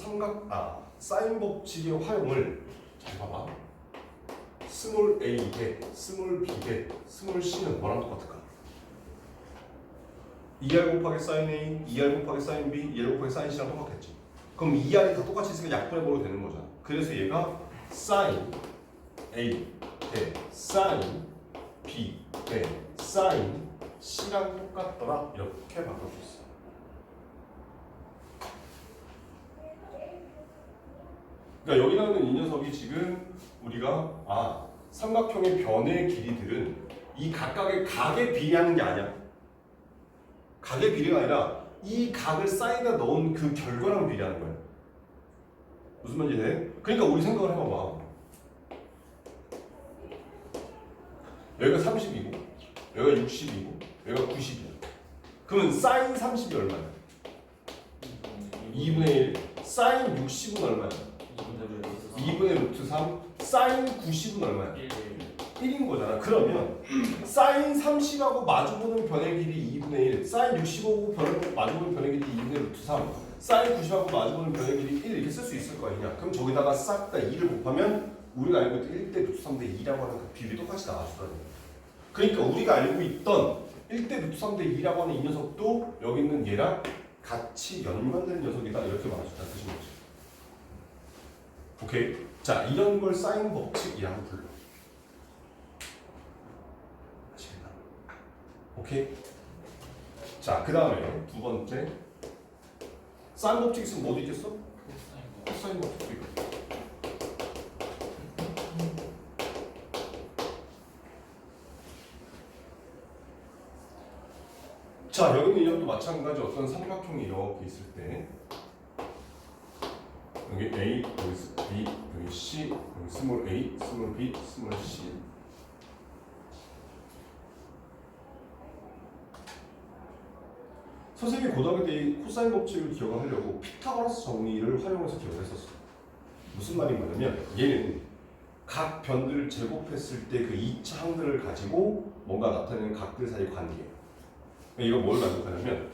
사인 법칙의 활용을 잘 봐봐. 스몰 a 대 스몰 b 대 스몰 c는 뭐랑 똑같을까? 2r 곱하기 sin a, 2r 곱하기 sin b, 2r 곱하기 sin c랑 똑같겠지. 그럼 2r이 다 똑같이 있으니까 약분해버려도 되는 거잖아. 그래서 얘가 sin a 대 sin b 대 sin c랑 똑같더라 이렇게 바꿀 수 있어. 그러니까 여기 나오는 이 녀석이 지금 우리가 삼각형의 변의 길이들은 이 각각의 각에 비례하는 게 아니야. 각의 비례가 아니라 이 각을 사인에다 넣은 그 결과랑 비례하는 거야. 무슨 말인지 돼? 그러니까 우리 생각을 해봐봐. 여기가 30이고 여기가 60이고 여기가 90이야. 그러면 사인 30이 얼마야? 2분의 1. 사인 60은 얼마야? 2분의 루트 3. 사인 90은 얼마야? 1인 거잖아. 그러면 사인 30하고 마주보는 변의 길이 2분의 1, 사인 60하고 마주보는 변의 길이 2분의 루트 3, 사인 90하고 마주보는 변의 길이 1 이렇게 쓸 수 있을 거 아니냐. 그럼 저기다가 싹 다 2를 곱하면 우리가 알고 있던 1대 루트 3대 2라고 하는 그 비율이 똑같이 나와주더라고. 그러니까 우리가 알고 있던 1대 루트 3대 2라고 하는 이 녀석도 여기 있는 얘랑 같이 연관된 녀석이다 이렇게 말해준다는 뜻인 거지. 오케이. 자, 이런 걸 사인 법칙이라고 불러. 아시겠나? 오케이. 자, 그 다음에 두 번째 사인 법칙 있으면 뭐도 있겠어? 코사인 법칙도 있고. 자, 여기는 이것도 마찬가지. 어떤 삼각형이 이렇게 있을 때 여기 A, 여기 B, 여기 C, 여기 스몰 a, 스몰 b, 스몰 c. 선생님이 고등학교 때 이 코사인 법칙을 기억하려고 피타고라스 정리를 활용해서 기억을 했었어. 무슨 말이냐면 얘는 각 변들을 제곱했을 때 그 2차 항들을 가지고 뭔가 나타내는 각들 사이 관계예요. 이거 뭘 만족하냐면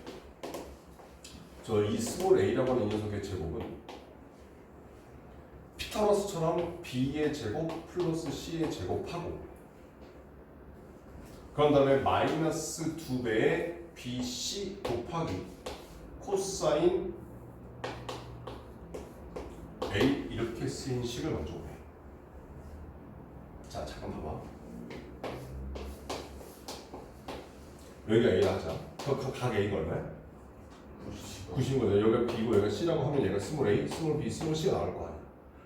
저 이 스몰 a라고 하는 이 녀석의 제곱은 피타고라스처럼 b의 제곱 플러스 c의 제곱하고 그런 다음에 마이너스 2배의 bc 곱하기 코사인 a 이렇게 쓰인 식을 먼저 해. 자, 잠깐 봐봐. 여기가 a라 하자. 각 a가 얼마야? 90거든. 여기가 b고 여기가 c라고 하면 얘가 스몰 a, 스몰 b, 스몰 c가 나올 거 아니야.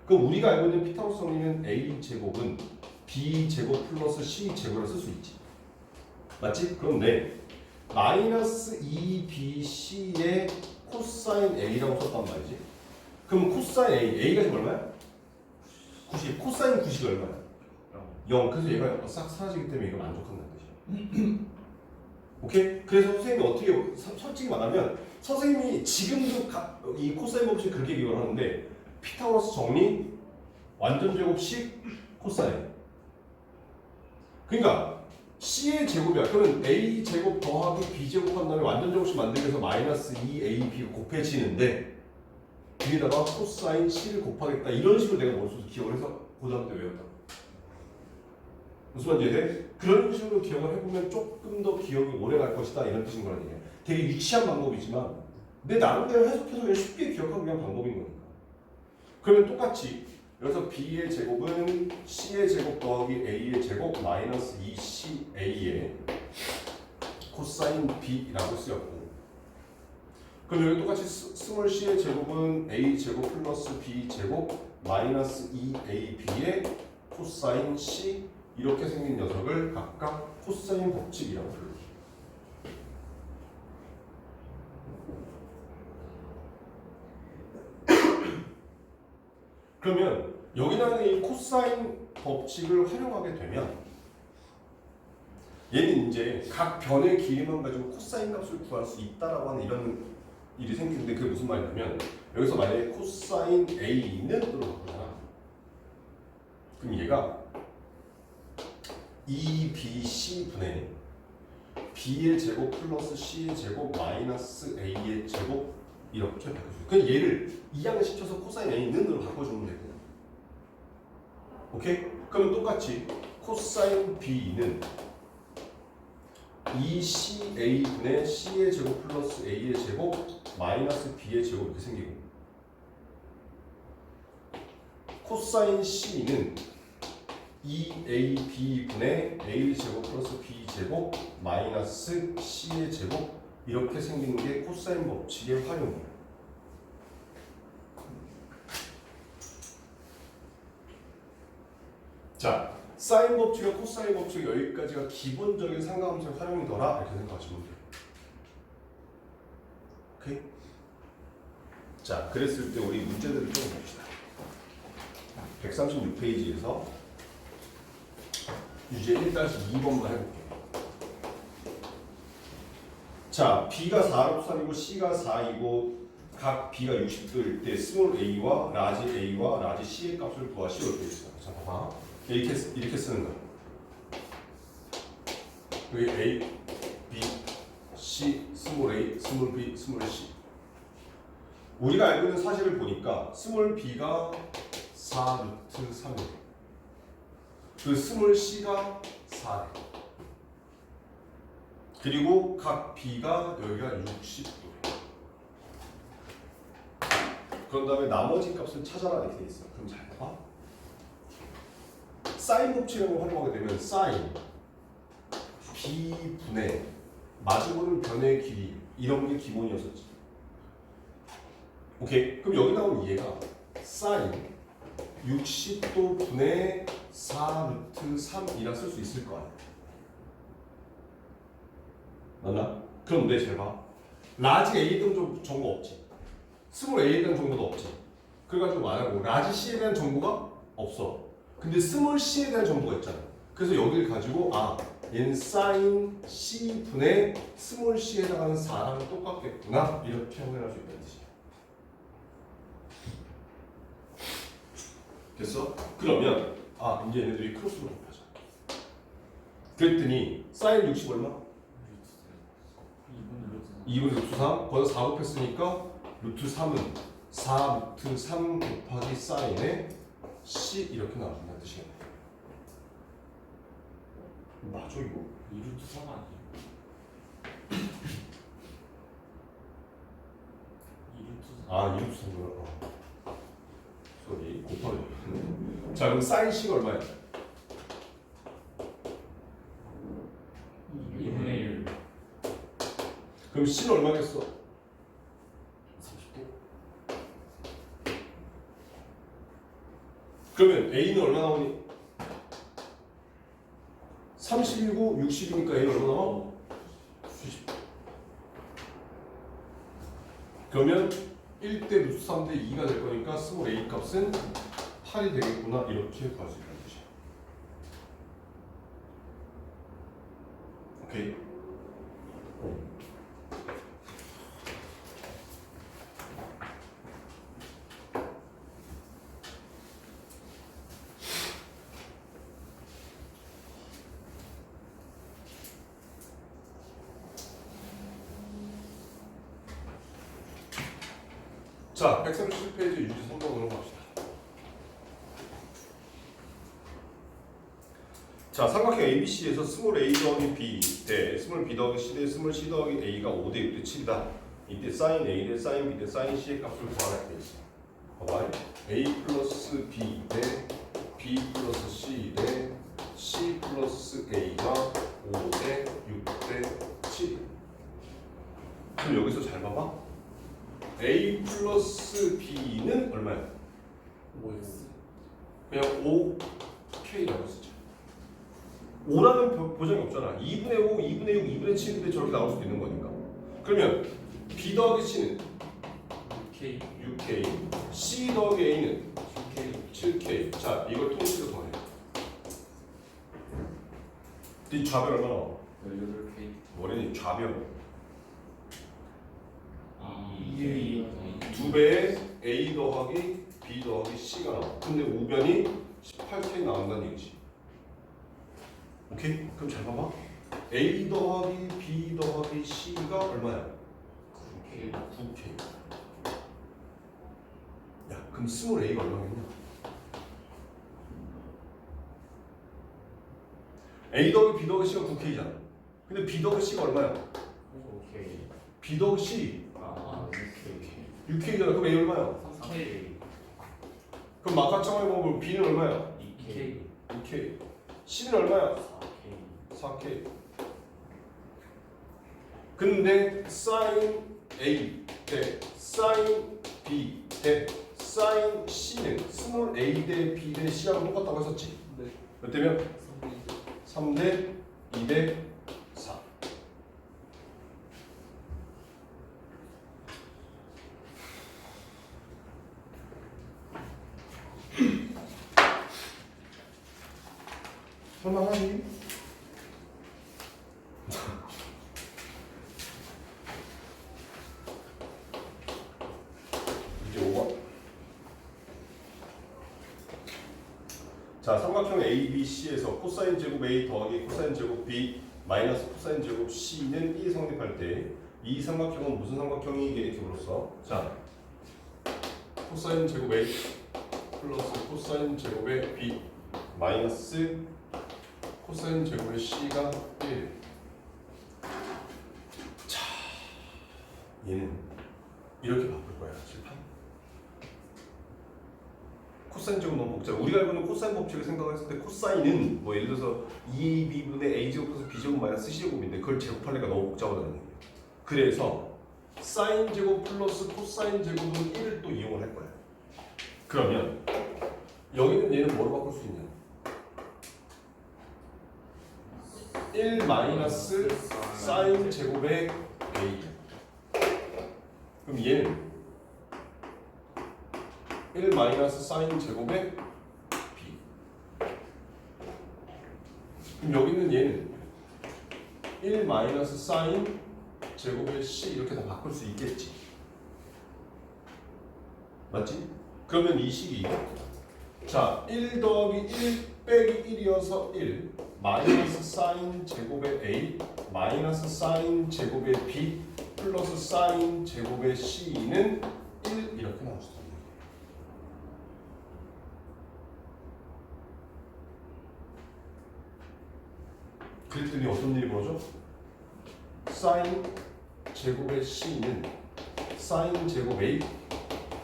그럼 우리가 알고 있는 피타고라스 정리는 a 제곱은 b 제곱 플러스 c 제곱을 쓸 수 있지. 맞지? 그런데 마이너스 2bc의 코사인 a라고 썼단 말이지. 그럼 코사인 a가 지금 얼마야? 90. 코사인 90이 얼마야? 0. 그래서 얘가 싹 사라지기 때문에 이거 만족한다는 뜻이야. 오케이? 그래서 선생님이 어떻게 솔직히 말하면 선생님이 지금도 이 코사인 법칙 그렇게 기억을 하는데 피타고라스 정리 완전 제곱식 코사인. 그러니까 c의 제곱이야. 그러면 a 제곱 더하기 b 제곱 한 다음에 완전 제곱식 만들기 위해서 마이너스 2ab가 곱해지는데 뒤에다가 코사인 c를 곱하겠다 이런 식으로 내가 머릿속에서 기억을 해서 고등학교 때 외웠다. 무슨 말인지 돼? 그런 식으로 기억을 해보면 조금 더 기억이 오래 갈 것이다 이런 뜻인 거란 얘기야. 되게 유치한 방법이지만 내 나름대로 해석해서 그냥 쉽게 기억하기 위한 방법인 거니까. 그러면 똑같이 여기서 b의 제곱은 c의 제곱 더하기 a의 제곱 마이너스 2ca의 코사인 b라고 쓰였고, 그럼 여기 똑같이 스몰 c의 제곱은 a 제곱 플러스 b 제곱 마이너스 2ab의 코사인 c 이렇게 생긴 녀석을 각각 코사인 법칙이라고 불러요. 그러면 여기 나오는 이 코사인 법칙을 활용하게 되면 얘는 이제 각 변의 길이만 가지고 코사인 값을 구할 수 있다라고 하는 이런 일이 생기는데 그게 무슨 말이냐면 여기서 만약에 코사인 A는 들어가잖아. 그럼 얘가 2BC 분의 B의 제곱 플러스 C의 제곱 마이너스 A의 제곱 이렇게 바꿔줘요. 그냥 얘를 이항시켜서 코사인 A는으로 바꿔주면 되고, 오케이? 그러면 똑같이 코사인 B는 2CA 분의 C의 제곱 플러스 A의 제곱 마이너스 B의 제곱 이렇게 생기고, 코사인 C는 2AB 분의 A 제곱 플러스 B 제곱 마이너스 C의 제곱 이렇게 생기는 게 코사인 법칙의 활용이에요. 자, 사인 법칙과 코사인 법칙 여기까지가 기본적인 상가함수의 활용이더라 이렇게 생각하시면 돼요. 오케이? 자, 그랬을 때 우리 문제들을 좀 봅시다. 136페이지에서 유제 1-2번만 해볼게요. 자, B가 4롭산이고 C가 4이고 각 B가 60도일 때 스몰 a와 라지 a와 라지 C의 값을 구하시오 이렇게 있어요. 자, 봐봐. 이렇게 쓰는 거야. 여기 A, B, C, 스몰 a, 스몰 b, 스몰 c. 우리가 알고 있는 사실을 보니까 스몰 b가 4 루트 3이에요. 그 스몰 c가 4래. 그리고 각 b가 여기가 60도래. 그런 다음에 나머지 값을 찾아라 이렇게 돼 있어. 그럼 잘 봐. 사인 법칙을 활용하게 되면 사인 b 분의 마주보는 변의 길이 이런 게 기본이었었지. 오케이. 그럼 여기 나온 얘가 사인 60도 분의 4 루트 3이라 쓸 수 있을 거 아니야. 맞나? 그럼 내 잘 봐. 라지 A에 대한 정보 없지. 스몰 A에 대한 정보도 없지. 그래가지고 안 하고 라지 C에 대한 정보가 없어. 근데 스몰 C에 대한 정보가 있잖아. 그래서 여기를 가지고 얘는 사인 C 분의 스몰 C에 해당하는 4랑 똑같겠구나 이렇게 표현할 수 있다는 뜻이야. 됐어? 그러면 이제 얘네들이 크로스로 곱하자. 그랬더니 사인 60 얼마? 2분의 루트 3. 거기서 4 곱했으니까 루트 3은 4 루트 3 곱하기 사인의 C 이렇게 나온다는 뜻이겠네. 맞아 이거? 2루트 3 아니에요? 2루트 3 2루트 3구나. 소리 곱하기. 자 그럼 사인 C가 얼마야? 2분의 1 그럼 C는 얼마겠어? 30도? 그러면 A는 얼마 나오니? 30이고 60이니까 A는 얼마 나와? 90. 그러면 1대 루트 3대 2가 될 거니까 스몰 A 값은 8이 되겠구나 이렇게 구할 수 있다는 뜻이야. 오케이. 자, 137페이지 유지 3번으로 갑시다. 자, 삼각형 ABC에서 스몰 a 더하기 b 대 스몰 b 더하기 c 대 스몰 c 더하기 a가 5대 6대 7이다. 이때 사인 a 대 사인 b 대 사인 c의 값을 구하라 돼 있어. 봐봐. a 플러스 b 대 b 플러스 c 대 c 플러스 a가 5대 6대 7. 그럼 여기서 잘 봐봐. A 플러스 B는 얼마야? 5x 그냥 5K라고 쓰자. 5라는 보장이 없잖아. 2분의 5, 2분의 6, 2분의 7인데 저렇게 나올 수도 있는 거니까. 그러면 B 더하기 C는 6k 6K, C 더하기 A는 10k 7K. 자, 이걸 통째로 더해. 이 좌변 얼마나 나와? 18K. 원래는 좌변. 2K. 2배의 A 더하기 B 더하기 C가 나와. 근데 우변이 18K 나온다는 얘기지. 오케이? 그럼 잘 봐봐. A 더하기 B 더하기 C가 얼마야? 9K. 9K. 야, 그럼 스몰 A가 얼마겠냐? A 더하기 B 더하기 C가 9K잖아. 근데 B 더하기 C가 얼마야? 5K. B 더하기 C 아, 6K. 6K잖아. 그럼 A 얼마야? 3K. 그럼 막가청에 보면 B는 얼마야? 2K. 2K. C는 얼마야? 4K. 4K. 근데 sin A 대 sin B 대 sin C는 스몰 A 대 B 대 C하고 똑같다고 했었지? 네. 몇 대면? 3K. 3대 2대 4. 설명하니? 이제 5번. 자, 삼각형 ABC에서 코사인 제곱 A 더하기 코사인 제곱 B 마이너스 코사인 제곱 C는 1이 성립할 때 이 삼각형은 무슨 삼각형이 이렇게 물었어? 자, 코사인 제곱 A 플러스 코사인 제곱의 B 마이너스 코사인 제곱의 C가 1. 자, 얘는 이렇게 바꿀 거야. 칠판. 코사인 제곱 너무 복잡해. 우리가 알고 있는 코사인 법칙을 생각했을 때 코사인은 뭐 예를 들어서 2B분의 A제곱 플러스 B제곱 마이너스 C제곱인데 그걸 제곱하려니까 너무 복잡하다는 얘기야. 그래서 사인 제곱 플러스 코사인 제곱은 1을 또 이용을 할 거야. 그러면 여기는 얘는 뭐로 바꿀 수 있냐? 1 마이너스 사인 제곱의 A. 그럼 얘는 1 마이너스 사인 제곱의 B. 그럼 여기 있는 얘는 1 마이너스 사인 제곱의 C 이렇게 다 바꿀 수 있겠지. 맞지? 그러면 이 식이 자, 1 더하기 1 빼기 1이어서 1 마이너스 사인 제곱의 A 마이너스 사인 제곱의 B 플러스 사인 제곱의 C는 1 이렇게 나올 수 있다. 그랬더니 어떤 일이 벌어져? 사인 제곱의 C는 사인 제곱 A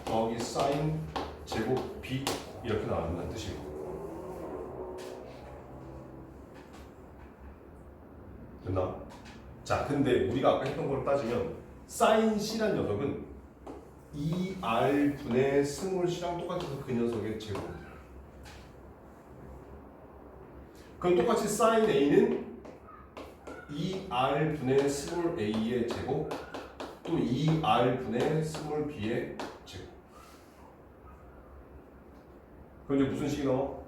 더하기 사인 제곱 B 이렇게 나온다는 뜻이고. 됐나? 자, 근데 우리가 아까 했던 걸 따지면 사인 C란 녀석은 2R분의 스몰 C랑 똑같아서 그 녀석의 제곱입니다. 그럼 똑같이 사인 A는 2R분의 스몰 A의 제곱 또 2R분의 스몰 B의 제곱. 그럼 이제 무슨 식이 나와?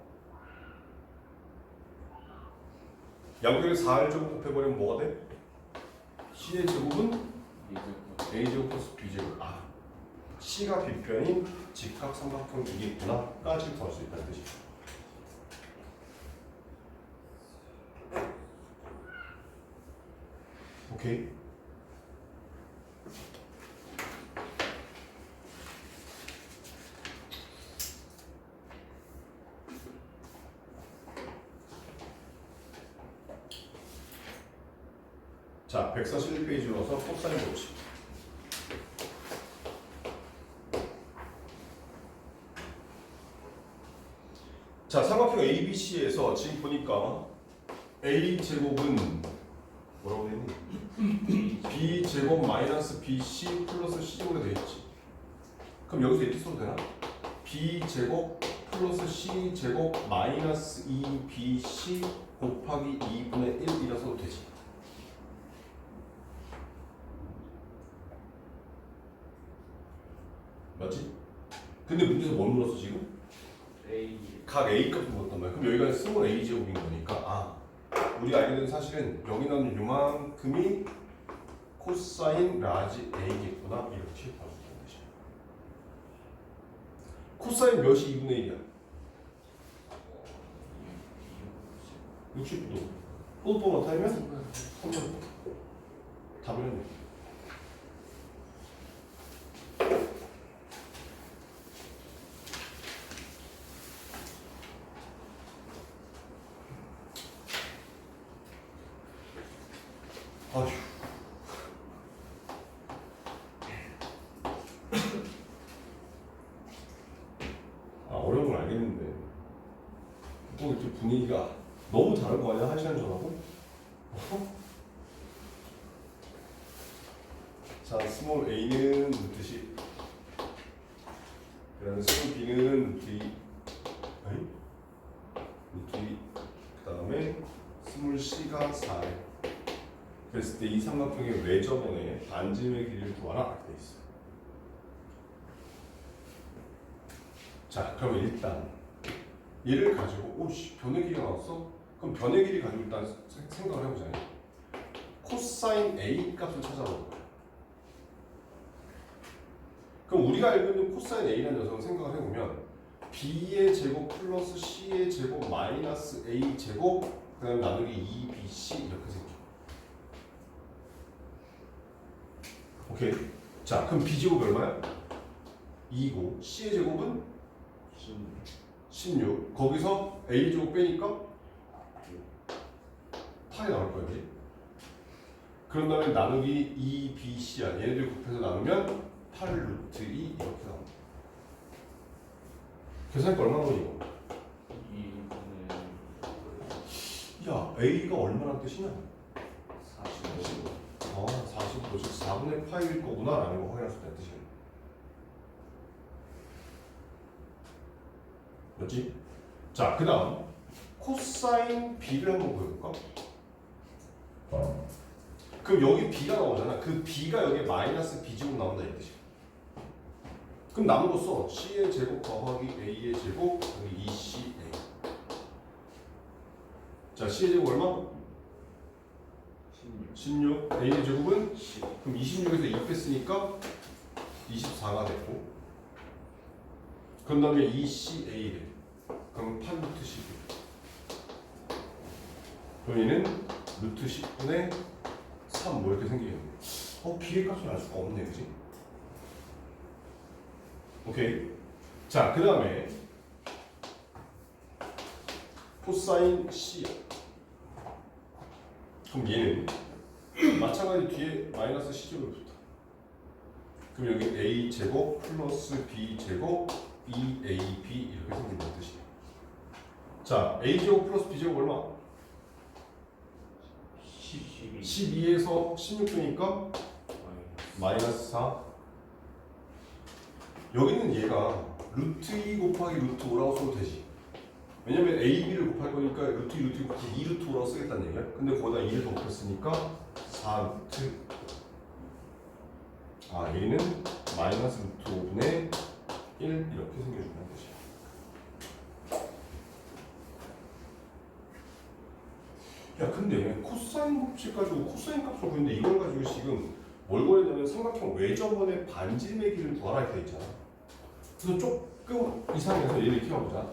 양쪽에 4R 제곱 곱해버리면 뭐가 돼? C의 제곱은 A제곱 플러스 B제곱. 아, C가 B편인 직각삼각형이겠구나 까지 구할 수 있다는 뜻이죠. 오케이. 자, 141페이지로 와서 코사인 법칙. 자, 삼각형 ABC에서 지금 보니까 A제곱은 뭐라고 되니? B제곱 마이너스 BC 플러스 C제곱으로 되어있지. 그럼 여기서 이렇게 써도 되나? B제곱 플러스 C제곱 마이너스 2BC 곱하기 2분의 1 이라 써도 되지. 맞지? 근데 문제에서 뭘 물었어 지금? A 각 A 값을 물었단 말이야. 그럼 여기가 스몰 A 제곱인 거니까 아 우리가 알게 된 사실은 여기 나오는 요만큼이 코사인 라지 A겠구나 이렇게 봐도 되는 것이야. 코사인 몇이 2분의 1이야? 60도. 뽀뽀만 타이면 3분. 답은 아휴. 아 어려운 걸 알겠는데 또 이렇게 분위기가 너무 다른 거 아니야? 한 시간 전하고? 자, 스몰 A는 루트 10 그 다음에 스몰 B는 루트 2 아니? 루트 2 그 다음에 스몰 C가 4에 그랬을 때 이 삼각형의 외접원의 반지름의 길이를 구하라 이렇게 돼 있어. 자, 그럼 일단 얘를 가지고 오씨 변의 길이가 나왔어? 그럼 변의 길이 가지고 일단 생각을 해보자. 코사인 A 값을 찾아보는 거야. 그럼 우리가 알고 있는 코사인 A라는 녀석을 생각을 해보면 B의 제곱 플러스 C의 제곱 마이너스 A 제곱 그 다음에 나누기 2BC 이렇게 생겨. 오케이. 자, 그럼 B 제곱 얼마야? 2고 C의 제곱은 16. 거기서 A 제곱 빼니까 8이 나올 거야, 그지? 그런 다음에 나누기 2BC야. 얘네들 곱해서 나누면 8 루트 2 이렇게 나옵니다. 계산하니까 얼마나 오니 이거? 야, A가 얼마나 뜻이냐? 45. 45, 즉 4분의 파일 거구나 라는 거 확인할 수 있다는 뜻이야. 맞지? 자, 그 다음 코사인 B를 한번 보여볼까? 그럼 여기 B가 나오잖아. 그 B가 여기 마이너스 B제곱 나온다 이 뜻이야. 그럼 남은 거 써. C의 제곱 더하기 A의 제곱 여기 2CA. 자, C의 제곱 얼마? 16. A의 제곱은 10. 그럼 26에서 2 뺐으니까 24가 됐고. 그런 다음에 2CA래. 그럼 8 루트 10. 그럼 얘는 루트 10분의 3 뭐 이렇게 생기겠네. B의 값을 알 수가 없네, 그지? 오케이. 자, 그 다음에 코사인 C야. 그럼 얘는 마찬가지 뒤에 마이너스 C제곱이 붙어. 그럼 여기 A 제곱 플러스 B 제곱 2AB 이렇게 생긴다는 뜻이야. 자, A 제곱 플러스 B 제곱 얼마? 12에서 16도니까 마이너스 4. 여기는 얘가 루트 2 곱하기 루트 5라고 써도 되지. 왜냐면 A, B를 곱할 거니까 루트 2, 루트 2 곱하기 2 루트 5라고 쓰겠다는 얘기야. 근데 거기다 2를 더 곱했으니까 4 루트. 아, 얘는 마이너스 루트 5분의 1 이렇게 생겨준다는 뜻이야. 야, 근데 코사인 법칙 가지고 코사인 값을 구했는데 이걸 가지고 지금 뭘 구했냐면 삼각형 외접원의 반지름의 길이를 구하라 이렇게 돼 있잖아. 그래서 조금 이상해서 얘를 키워보자.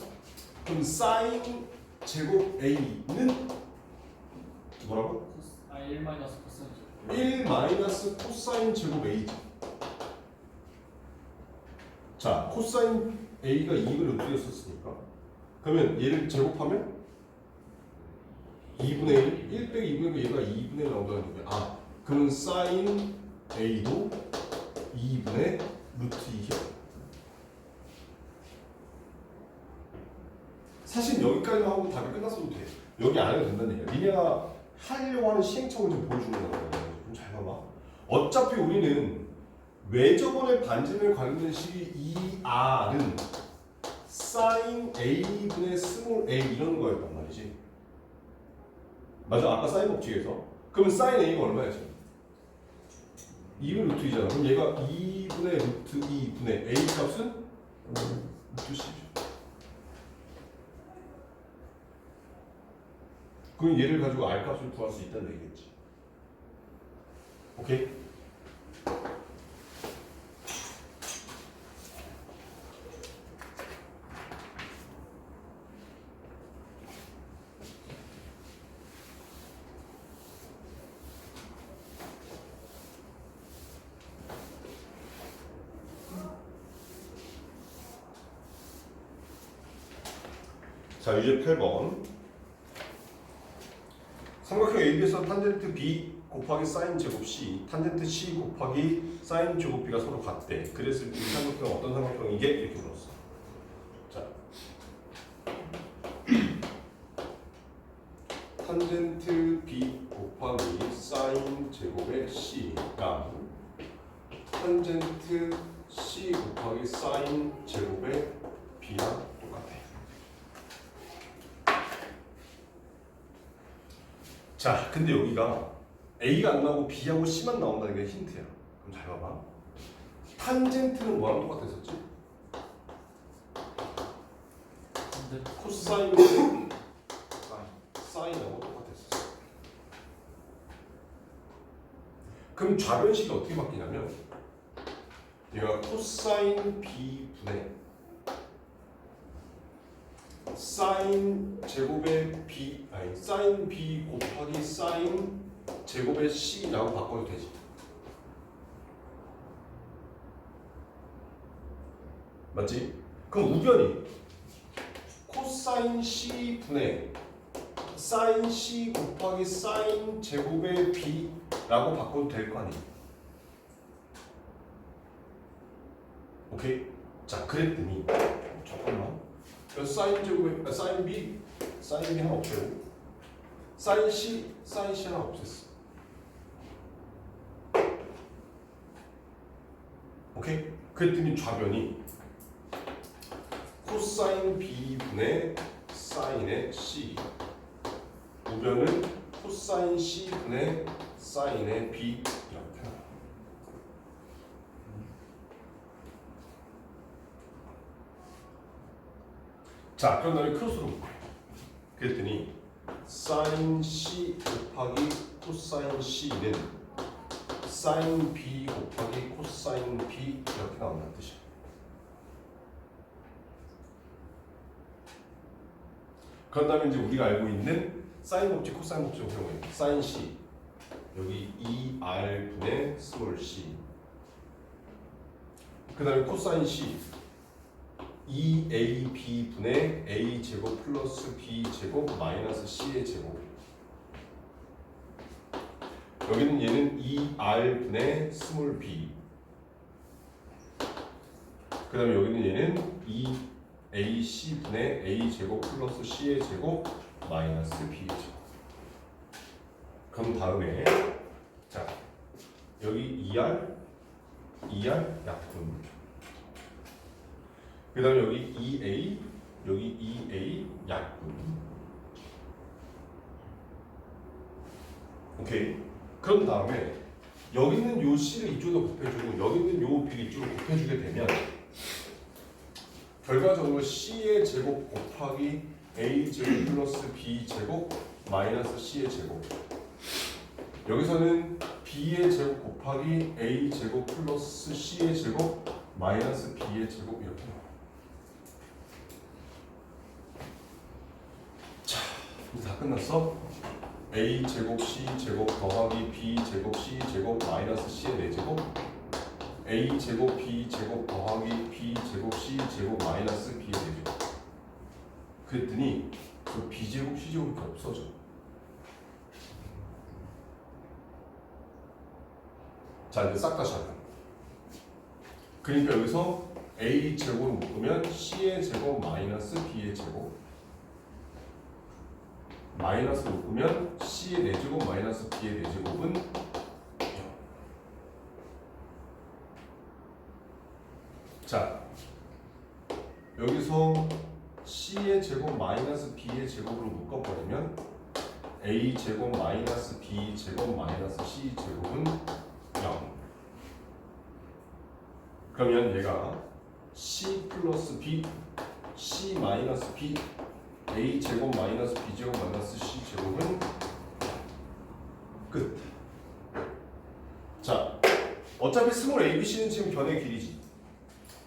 그럼 사인 제곱 A는 뭐라고? 1 마이너스 코사인 1 마이너스 코사인 제곱 A지. 자, 코사인 A가 2분의 루트였었으니까 그러면 얘를 제곱하면 2분의 1 빼기 2분의 1 얘가 2분의 1 나온다는 거야. 아, 그러면 사인 A도 2분의 루트 2야. 사실 여기까지만 하고 답이 끝났어도 돼. 여기 안 해도 된다는 얘기야. 니네가 하려고 하는 시행착오를 좀 보여주는 거야. 좀 잘 봐봐. 어차피 우리는 외접원의 반지름에 관련된 식이 2R은 사인 A분의 스몰 A 이런 거였단 말이지. 맞아, 아까 사인 법칙에서. 그러면 사인 A가 얼마야 지금? 2분의 루트 2잖아. 그럼 얘가 2분의 루트 2분의 A 값은 루트 10이죠. 그럼 얘를 가지고 R 값을 구할 수 있다는 얘기겠지. 오케이? 자, 유제 8번. 삼각형 AB에서 탄젠트 B 곱하기 사인 제곱 C, 탄젠트 C 곱하기 사인 제곱 B가 서로 같대. 그랬을 때 이 삼각형은 어떤 삼각형이게? 이렇게 물었어. 자, 탄젠트 B 곱하기 사인 제곱의 C가 탄젠트 C 곱하기 사인 제곱의 B랑 똑같아. 자, 근데 여기가 A가 안 나오고 B하고 C만 나온다는 게 힌트야. 그럼 잘 봐봐. 탄젠트는 뭐랑 똑같았었지? 코사인 사인하고 똑같았었어. 그럼 좌변식이 어떻게 바뀌냐면 얘가 코사인 B분의 사인 제곱의 B 아니 사인 B 곱하기 사인 제곱의 C라고 바꿔도 되지. 맞지? 그럼 우변이 코사인 C 분의 사인 C 곱하기 사인 제곱의 B라고 바꿔도 될 거 아니야. 오케이? 자, 그랬더니 잠깐만. 사인 제곱에 사인 B 하나 없애고 사인 C 하나 없앴어. 오케이? 그랬더니 좌변이 코사인 B 분의 사인의 C, 우변은 코사인 C 분의 사인의 B 이렇게 나와. 자, 그런 다음에 크로스로 묶어. 그랬더니 사인 C 곱하기 코사인 C는 사인 B 곱하기 코사인 B 이렇게 나온다는 뜻이야. 그런 다음에 이제 우리가 알고 있는 사인 법칙, 코사인 법칙을 활용해. 사인 C 여기 2R 분의 스몰 c. 그 다음에 코사인 C 2AB 분의 A 제곱 플러스 B 제곱 마이너스 C의 제곱. 여기는 얘는 2R 분의 스몰 b. 그 다음에 여기는 얘는 2AC 분의 A 제곱 플러스 C의 제곱 마이너스 B의 제곱. 그럼 다음에 자 여기 2R 약분. 그 다음에 여기 2A 여기 2A 약분. 오케이. 그런 다음에 여기 있는 요 C를 이쪽으로 곱해주고 여기 있는 요 B를 이쪽으로 곱해주게 되면 결과적으로 C의 제곱 곱하기 A 제곱 플러스 B 제곱 마이너스 C의 제곱. 여기서는 B의 제곱 곱하기 A 제곱 플러스 C의 제곱 마이너스 B의 제곱 이렇게 나와요. 자, 이제 다 끝났어? A 제곱 C 제곱 더하기 B 제곱 C 제곱 마이너스 C의 4제곱 A 제곱 B 제곱 더하기 B 제곱 C 제곱 마이너스 B의 4제곱. 그랬더니 그 B 제곱 C 제곱이 없어져. 자, 이제 싹 다 잡아. 그러니까 여기서 A 제곱을 묶으면 C의 제곱 마이너스 B의 제곱 마이너스 묶으면 C의 4제곱 마이너스 B의 4제곱은 0. 자, 여기서 C의 제곱 마이너스 B의 제곱으로 묶어버리면 A 제곱 마이너스 B 제곱 마이너스 C 제곱은 0. 그러면 얘가 C 플러스 B, C 마이너스 B a 제곱 마이너스 b 제곱 마이너스 c 제곱은 끝. 자, 어차피 스몰 a, b, c는 지금 변의 길이지.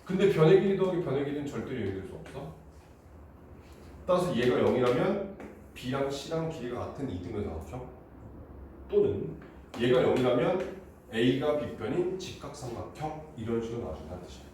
근데 변의 길이 더하기 변의 길이는 절대로 0이 될 수 없어. 따라서 얘가 0이라면 b랑 c랑 길이가 같은 이등변 삼각형, 또는 얘가 0이라면 a가 b변인 직각삼각형, 이런 식으로 나와준다는 뜻이야.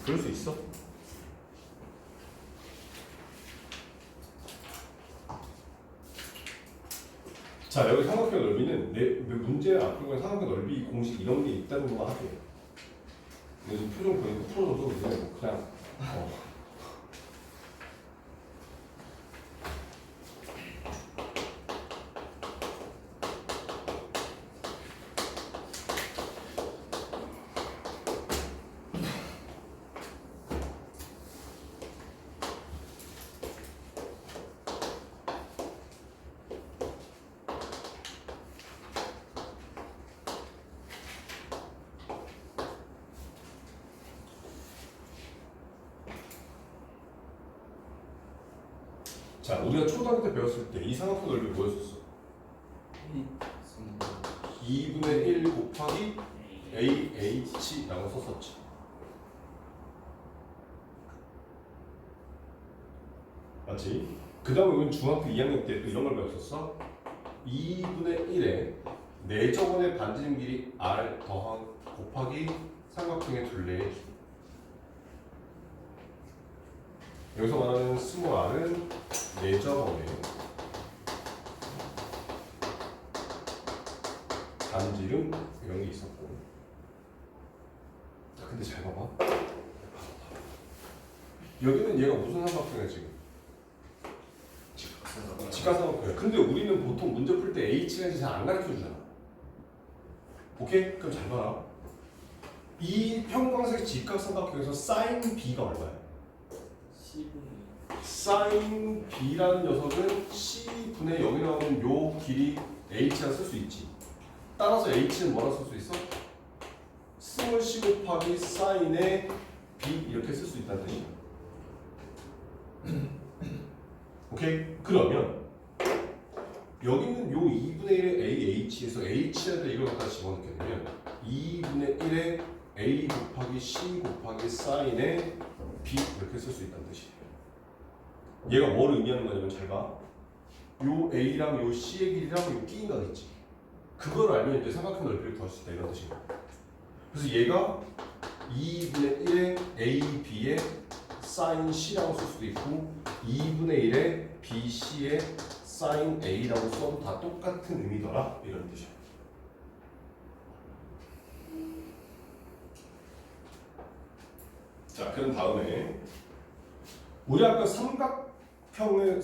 그럴 수 있어. 자, 여기 삼각형 넓이는 문제 앞으로 삼각형 넓이 공식 이런 게 있다는 거 하게. 근데 지금 표정 보니까 풀어줘도 그냥 자, 우리가 초등학교 때 배웠을 때 이 삼각형 넓이 뭐였었어? 2분의 1 곱하기 AH라고 썼었지. 맞지? 그 다음에 우리 중학교 2학년 때 또 이런 걸 배웠었어? 2분의 1에 내저번의 반지름 길이 R 더한 곱하기 삼각형의 둘레의 길. 여기서 말하는 스몰 r은 내저번의 반지름 이런 게 있었고. 자, 근데 잘 봐봐. 여기는 얘가 무슨 삼각형이야 지금? 직각삼각형이야. 근데 우리는 보통 문제 풀 때 H가 잘 안 가르쳐 주잖아. 오케이? 그럼 잘 봐라. 이 평광색 직각삼각형에서 sin B가 얼마야? sin B라는 녀석은 C분의 0이 나오는 요 길이 H라 쓸 수 있지. 따라서 H는 뭐라 쓸 수 있어? 스몰 C 곱하기 sin의 B 이렇게 쓸 수 있다는 뜻이야. 오케이? 그러면 여기는 요 2분의 1의 AH에서 H에다 이걸 갖다 집어넣게 되면 2분의 1의 A 곱하기 C 곱하기 sin의 B 이렇게 쓸 수 있다는 뜻이에요. 얘가 뭘 의미하는 거냐면 잘 봐. 요 A랑 요 C의 길이랑 요 끼인각 있지. 그걸 알면 이제 삼각형 넓이를 구할 수 있다 이런 뜻이에요. 그래서 얘가 2분의 1의 A, B의 sin C라고 쓸 수도 있고 2분의 1의 B, C의 sin A라고 써도 다 똑같은 의미더라 이런 뜻이에요. 자, 그럼 다음에 우리 아까 삼각형을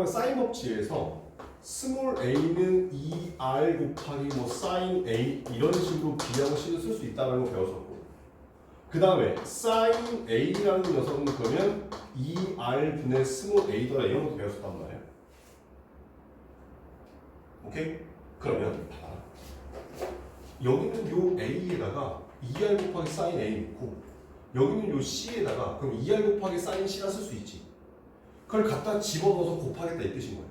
사인 법칙에서 스몰 a는 2r 곱하기 뭐 sin a 이런 식으로 b하고 c를 쓸 수 있다는 거 배웠었고, 그 다음에 sin a라는 녀석은 그러면 2r 분의 스몰 a더라 이런 것도 배웠었단 말이에요. 오케이? 그러면 봐라. 여기는 요 a에다가 2r 곱하기 sin a 넣고 여기는 요 c에다가 그럼 2r 곱하기 sin c라 쓸 수 있지. 그걸 갖다 집어넣어서 곱하겠다 이 뜻인 거야.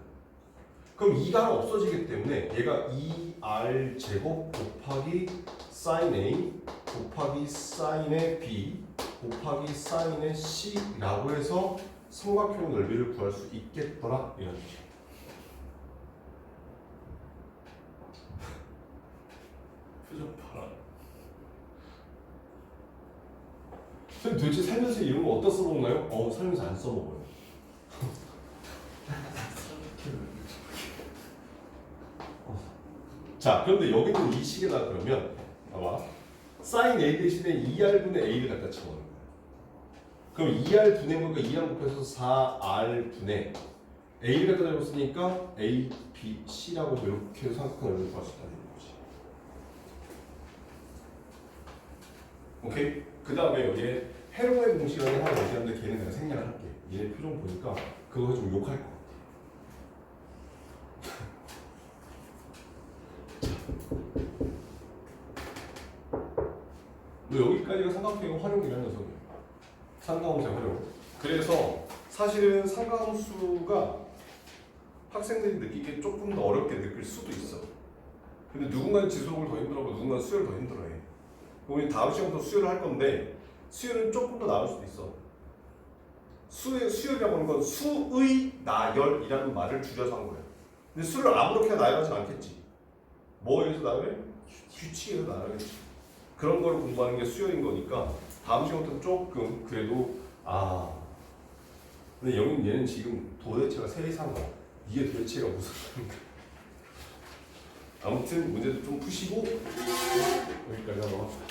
그럼 2가 하나 없어지기 때문에 얘가 2r 제곱 곱하기 sin a 곱하기 sin의 b 곱하기 sin의 c라고 해서 삼각형 넓이를 구할 수 있겠더라 이런 뜻이야. 표정 봐라. 선생님 도대체 살면서 이런 거 어디다 써먹나요? 살면서 안 써먹어요. 자, 그런데 여기는 이 식에다 그러면 봐봐. sin a 대신에 2r분의 a를 갖다 집어넣는 거야. 그럼 2r 분의 거니까 2r 곱해서 4r 분의 a를 갖다 잡았으니까 a, b, c라고 이렇게 해서 삼각형을 구할 수 있다는 거지. 오케이? 그 다음에 여기에 헤로의 공식이라는 게 하나 얘기하는데 걔는 내가 생략을 할게. 얘네 표정 보니까 그거 좀 욕할 거. 너 여기까지가 삼각형의 활용이라는 녀석이야. 삼각함수의 활용. 그래서 사실은 삼각함수가 학생들이 느끼기에 조금 더 어렵게 느낄 수도 있어. 근데 누군가는 지수록을 더 힘들어하고 누군가는 수열을 더 힘들어해. 우리 다음 시간부터 수열을 할 건데 수열은 조금 더 나을 수도 있어. 수열이라고 하는 건 수의 나열이라는 말을 줄여서 한 거야. 근데 수를 아무렇게나 나열하진 않겠지. 뭐에 의해서 나열해? 규칙에 의해서 나열하겠지. 그런 걸 공부하는 게 수열인 거니까 다음 시간부터 조금 그래도 근데 얘는 지금 도대체가 세 이상이야. 이게 도대체가 무슨 말인가. 아무튼 문제도 좀 푸시고 여기까지 하고 합시다.